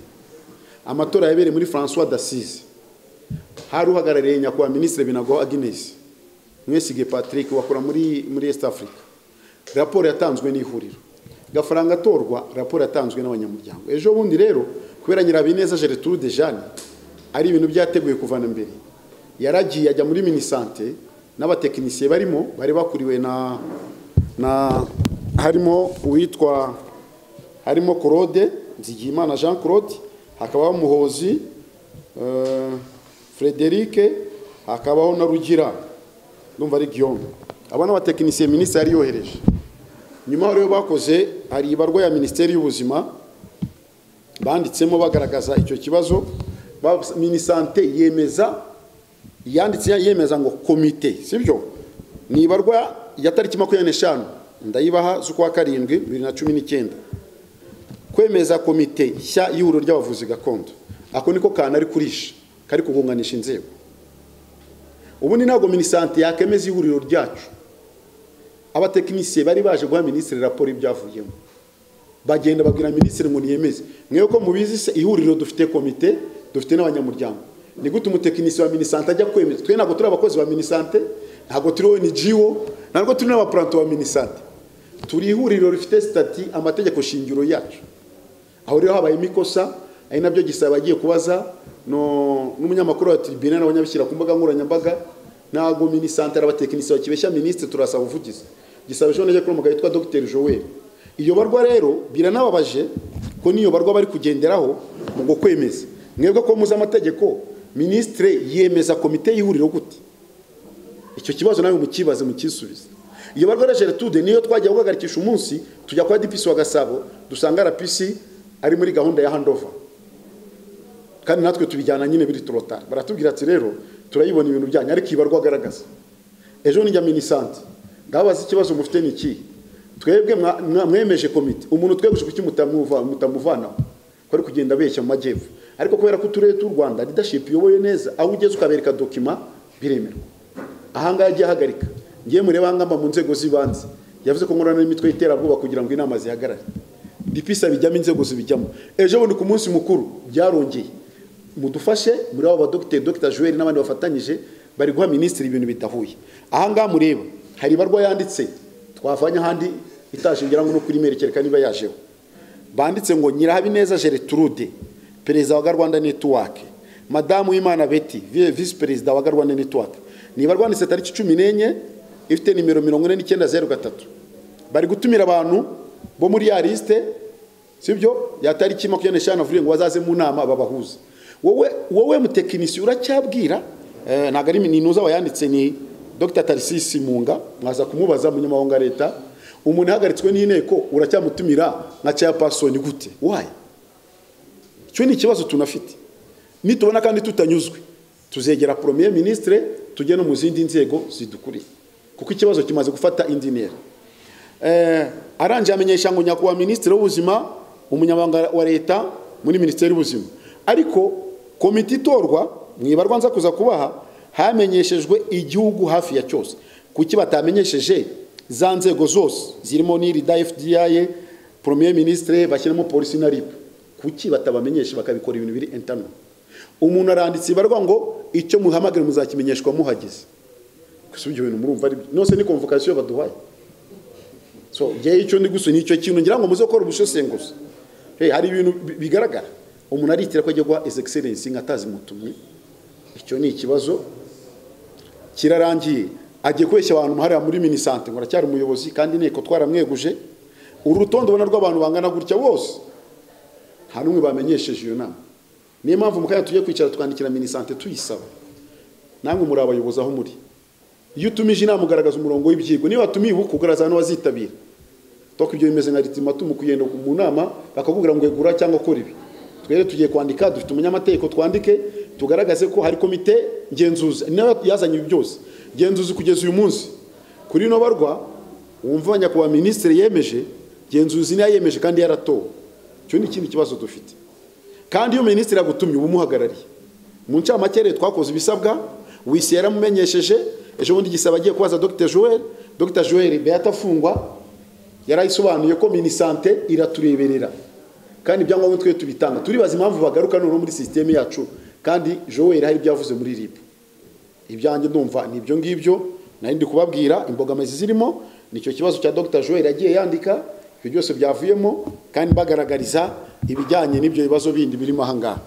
Amatora yabereye muri François d'Assise, hari uhagarariye nyakubahwa ministre Binago Agnes, Mwesige Patrick wakora muri East Africa. Raporo yatanzwe n'ihuriro, gafaranga atorwa, raporo yatanzwe n'abanyamuryango. Ejo bundi rero kubera Nyirahabineza Gertrude Jeanne ari ibintu byateguye kuvana mbere, yaragiye ajya muri minisante n'abatekinisiye barimo bari bakuriwe na harimo uwitwa harimo Claude Nzigiyimana Jean Claude, hakabaho Muhozi Frederic, hakabaho na Rugira ndumva ari Guillaume. Aba n'abatekinisiye minisitiri yari yohereje. Nyuma rero bakoze hari ibarwa ya Minisiteri y'Ubuzima banditsemo bagaragaza icyo kibazo. Minisante yemeza ngo komite, sibyo? Ni ibarwa ya tariki 25 ndayibaha z'ukwa 7 2019 kwemeza komite nshya y'ihuriro ry'abavuzi gakondo. Ako niko kana ari kurisha kari kugunganisha inzego. Ubu ni nago minisante yakemeza ihuriro ryacu. Abatekinisiye bari baje guha minisitiri raporo ibyavuyemo, bagenda babwira minisitiri ngo niyemeze. Mwewe ko mubizi se ihuriro dufite komite, dufite n'abanyamuryango. Ni gute umutekinisiye wa minisante ajya kwemeza? Twe ntago turi abakozi ba minisante, ntago turi ONGO, ntago turi n'abapranto ba minisante. Turi ihuriro rifite stati amategeko shingiro yacu. Aho rero habaye imikosa, ari nabyo gisaba agiye kubaza n'umunyamakuru wa tribune n'abanyabishyira ku mbuga nkoranyambaga. Ntago minisante abatekinisiye bakibeshya minisitiri turasaba uvugizi. Gisaba ejo nege kuri umugabo witwa Dr Joel. Iyo barwa rero biranababaje ko niyo barwa bari kugenderaho mu kwemeza. Mwebwe ko muza amategeko, ministre yemeza komite y'ihuriro gute? Icyo kibazo nawe mukibaze mukisubiza. Iyo barwa rero Gertrude niyo twajya guhagarikisha umunsi tujya kwa DPC wa Gasabo dusanga RPC ari muri gahunda ya handover. Kandi natwe tubijyana nyine biri turota. Baratubwira ati rero turayibona ibintu byanyu ariko ibarwa agaragaza. Ejo njya minisante ndabaza ikibazo mufite niki? Twebwe mwemeje komite, umuntu twegushe kuki mutamuvana ko ari kugenda beshya mu majyepfo. Ariko kubera ko turere t'u Rwanda leadership yoboye neza, aho ugeze ukabereka document biremera. Ahanga yagiye hagarika. Ngiye mureba ngamba mu nzego zibanze. Yavuze ko ngorana n'imitwe iterabwoba kugira ngo inama zihagarare. Dipisa bijyamo inzego zibijyamo. Ejo bundi ku munsi mukuru byarongeye. Mudufashe muri abo Dr Joel n'abandi bafatanyije bari guha minisitiri ibintu bitahuye. Ahanga mureba hari barwa yanditse twavanya handi itashingira ngo no kuri merekereka niba yajeho. Banditse ngo Nyirahabineza Gertrude, perezida wa Rwanda Network, Madamu Imana Betty, vice perezida wa Rwanda Network. Ni barwanditse tariki 14 ifite nimero 4903. Bari gutumira abantu bo muri ya liste, sibyo? Ya tariki 25 avuye ngo bazaze mu nama babahuza. Wowe mutekinisiye uracyabwira ntago ari ninuza wayanditse ni Dr Tarisisi Munga, mwaza kumubaza munyamahanga leta, umuntu hagaritswe n'inteko uracyamutumira nka chairperson gute? Why? Cyo ni ikibazo tunafite. Nitubona kandi tutanyuzwe tuzegera premier ministre tujye no mu zindi nzego zidukuriye, kuko ikibazo kimaze gufata indi ntera. Aranje amenyesha ngo nyakuwa ministre w'ubuzima, umunyamabanga wa leta muri ministeri y'ubuzima, ariko komite itorwa mwibarwa nza kuza kubaha hamenyeshejwe igihugu hafi ya cyose. Kuki batamenyesheje za nzego zose zirimo n'irida FDA, premier ministre, bashyiramo polisi na RIB? Kuki batabamenyesha bakabikora ibintu biri internal? Umuntu aranditse ibarwa ngo icyo muhamagara muzakimenyeshwa muhagize. Kusubyo ibintu murumva ari nose ni convocation baduhaye. So je icyo ndi guso nicyo kintu ngira ngo muze gukora ubushosenguzi. Hari ibintu bigaragara umuntu aritira ko ajya gwa excellence ngatazi mutumye. Icyo ni ikibazo kirarangiye. Agiye kweshya abantu muhari muri minisante ngo aracyari umuyobozi kandi nteko twaramweguje. Urutondo ubona rw'abantu bangana gutya bose nta numwe bamenyesheje iyo nama. Niyo mpamvu mukaya tugiye kwicara twandikira minisante tuyisaba. Namwe muri abayobozi aho muri. Iyo utumije inama ugaragaza umurongo w'ibyigo, niba tumiye ukugaragaza no wazitabira. Toko ibyo bimeze nka ritima kugenda mu nama bakakubwira ngo egura cyangwa kora ibi. Twere tugiye kwandika, dufite umunyamategeko twandike tugaragaze ko hari komite ngenzuzi nawe yazanye ibi byose. Genzuzi kugeza uyu munsi kuri no barwa wumva nyakubahwa ministre yemeje, genzuzi niya yemeje kandi yaratowe. Cyo ni ikindi kibazo dufite. Kandi iyo ministre yagutumye ubumuhagarariye mu ncamake twakoze ibisabwa, wisi yaramumenyesheje. Ejo bundi gisaba agiye kubaza Dr Joel Beata Fungwa yarayisobanuye ko minisante iratureberera kandi ibyangombwa twe tubitanga. Turibaza impamvu bagaruka no muri systeme yacu kandi Joel hari byavuze muri RIB. Ibyanjye ndumva ni ibyo ngibyo nari ndi kubabwira imbogamizi zirimo. Nicyo kibazo cya Dr Joel yagiye yandika, ibyo byose byavuyemo kandi bagaragariza ibijyanye n'ibyo bibazo bindi birimo ahangaha.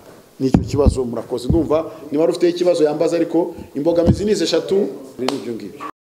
Nicyo kibazo murakoze. Ndumva ni wari ufite ikibazo yambaza, ariko imbogamizi ni 3 n'ibyo ngibyo.